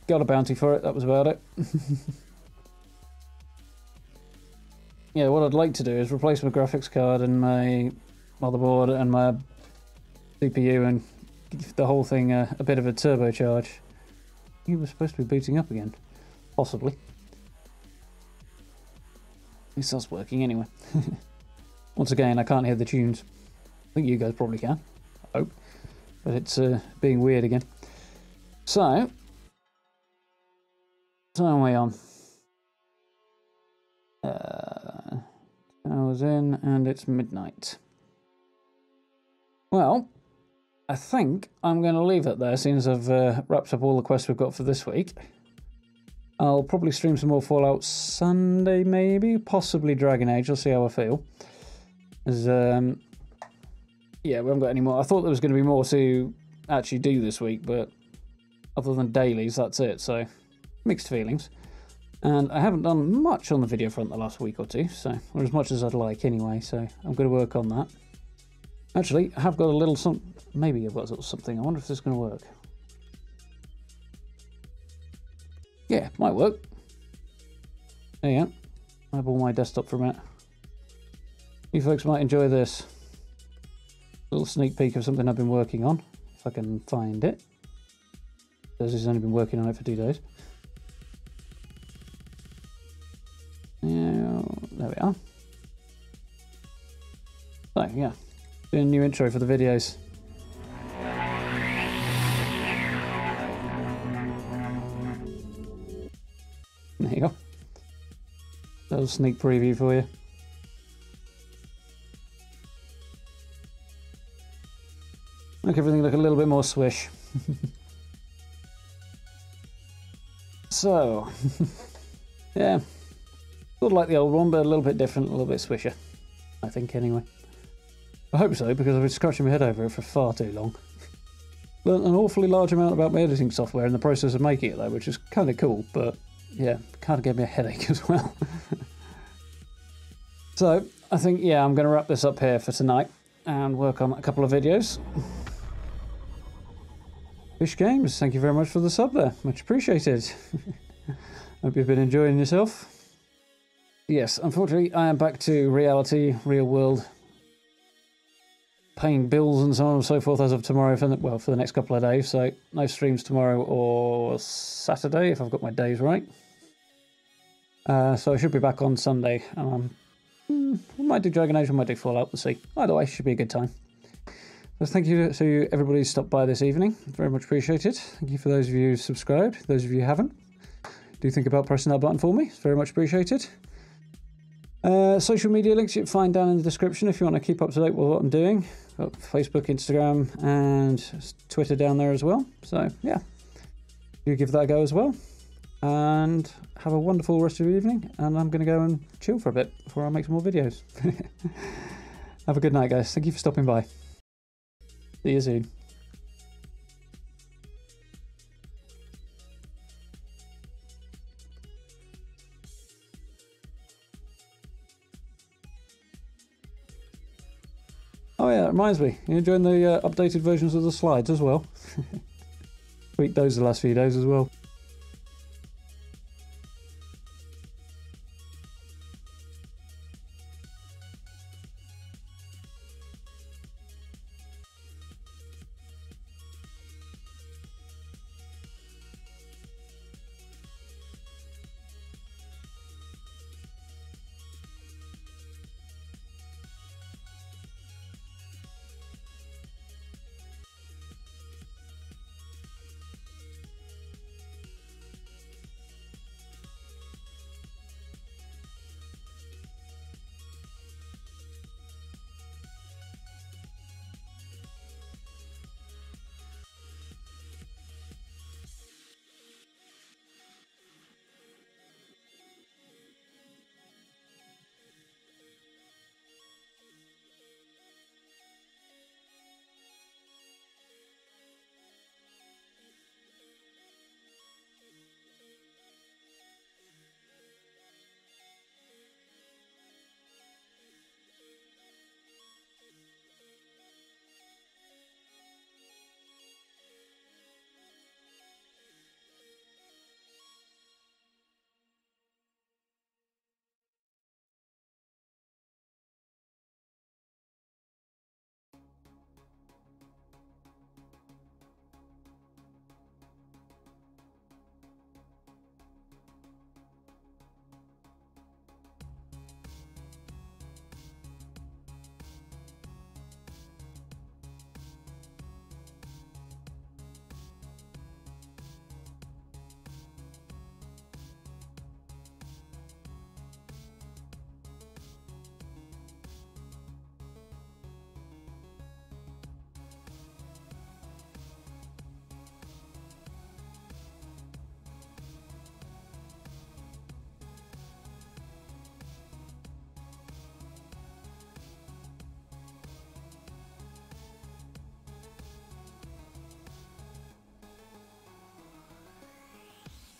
Got a bounty for it. That was about it. Yeah, what I'd like to do is replace my graphics card and my motherboard and my CPU and give the whole thing a bit of a turbocharge. You were supposed to be booting up again. Possibly. At least that's working anyway. Once again, I can't hear the tunes. I think you guys probably can. I hope. But it's being weird again. So, time way on. Hours in, and it's midnight. Well, I think I'm going to leave it there, since I've wrapped up all the quests we've got for this week. I'll probably stream some more Fallout Sunday, maybe, possibly Dragon Age. I'll see how I feel. As yeah, we haven't got any more. I thought there was going to be more to actually do this week, but other than dailies, that's it. So, mixed feelings. And I haven't done much on the video front the last week or two, so, or as much as I'd like anyway, so I'm going to work on that. Actually, I have got a little something. Maybe I've got a little something. I wonder if this is going to work. Yeah, might work. There you go. Eyeball my desktop for a minute. You folks might enjoy this. A little sneak peek of something I've been working on, if I can find it. Because he's only been working on it for 2 days. Yeah, there we are. So, yeah. Doing a new intro for the videos. There you go. Little sneak preview for you. Make everything look a little bit more swish. So, yeah. Sort of like the old one, but a little bit different, a little bit swisher. I think, anyway. I hope so, because I've been scratching my head over it for far too long. Learned an awfully large amount about my editing software in the process of making it, though, which is kind of cool, but yeah, kind of gave me a headache as well. So, I think, yeah, I'm going to wrap this up here for tonight and work on a couple of videos. Fish Games, thank you very much for the sub there. Much appreciated. Hope you've been enjoying yourself. Yes, unfortunately, I am back to reality, real world, paying bills and so on and so forth as of tomorrow, for the next couple of days. So, no streams tomorrow or Saturday, if I've got my days right. So I should be back on Sunday. We might do Dragon Age, we might do Fallout, we'll see. Either way, should be a good time. So thank you to everybody who stopped by this evening. Very much appreciated. Thank you for those of you who subscribed. Those of you who haven't, do think about pressing that button for me. It's very much appreciated. Social media links you can find down in the description if you want to keep up to date with what I'm doing. Got Facebook, Instagram, and Twitter down there as well. So yeah, you give that a go as well. And have a wonderful rest of your evening. And I'm going to go and chill for a bit before I make some more videos. Have a good night, guys. Thank you for stopping by. See you soon. Oh yeah, it reminds me. You enjoying the updated versions of the slides as well? Tweaked those the last few days as well.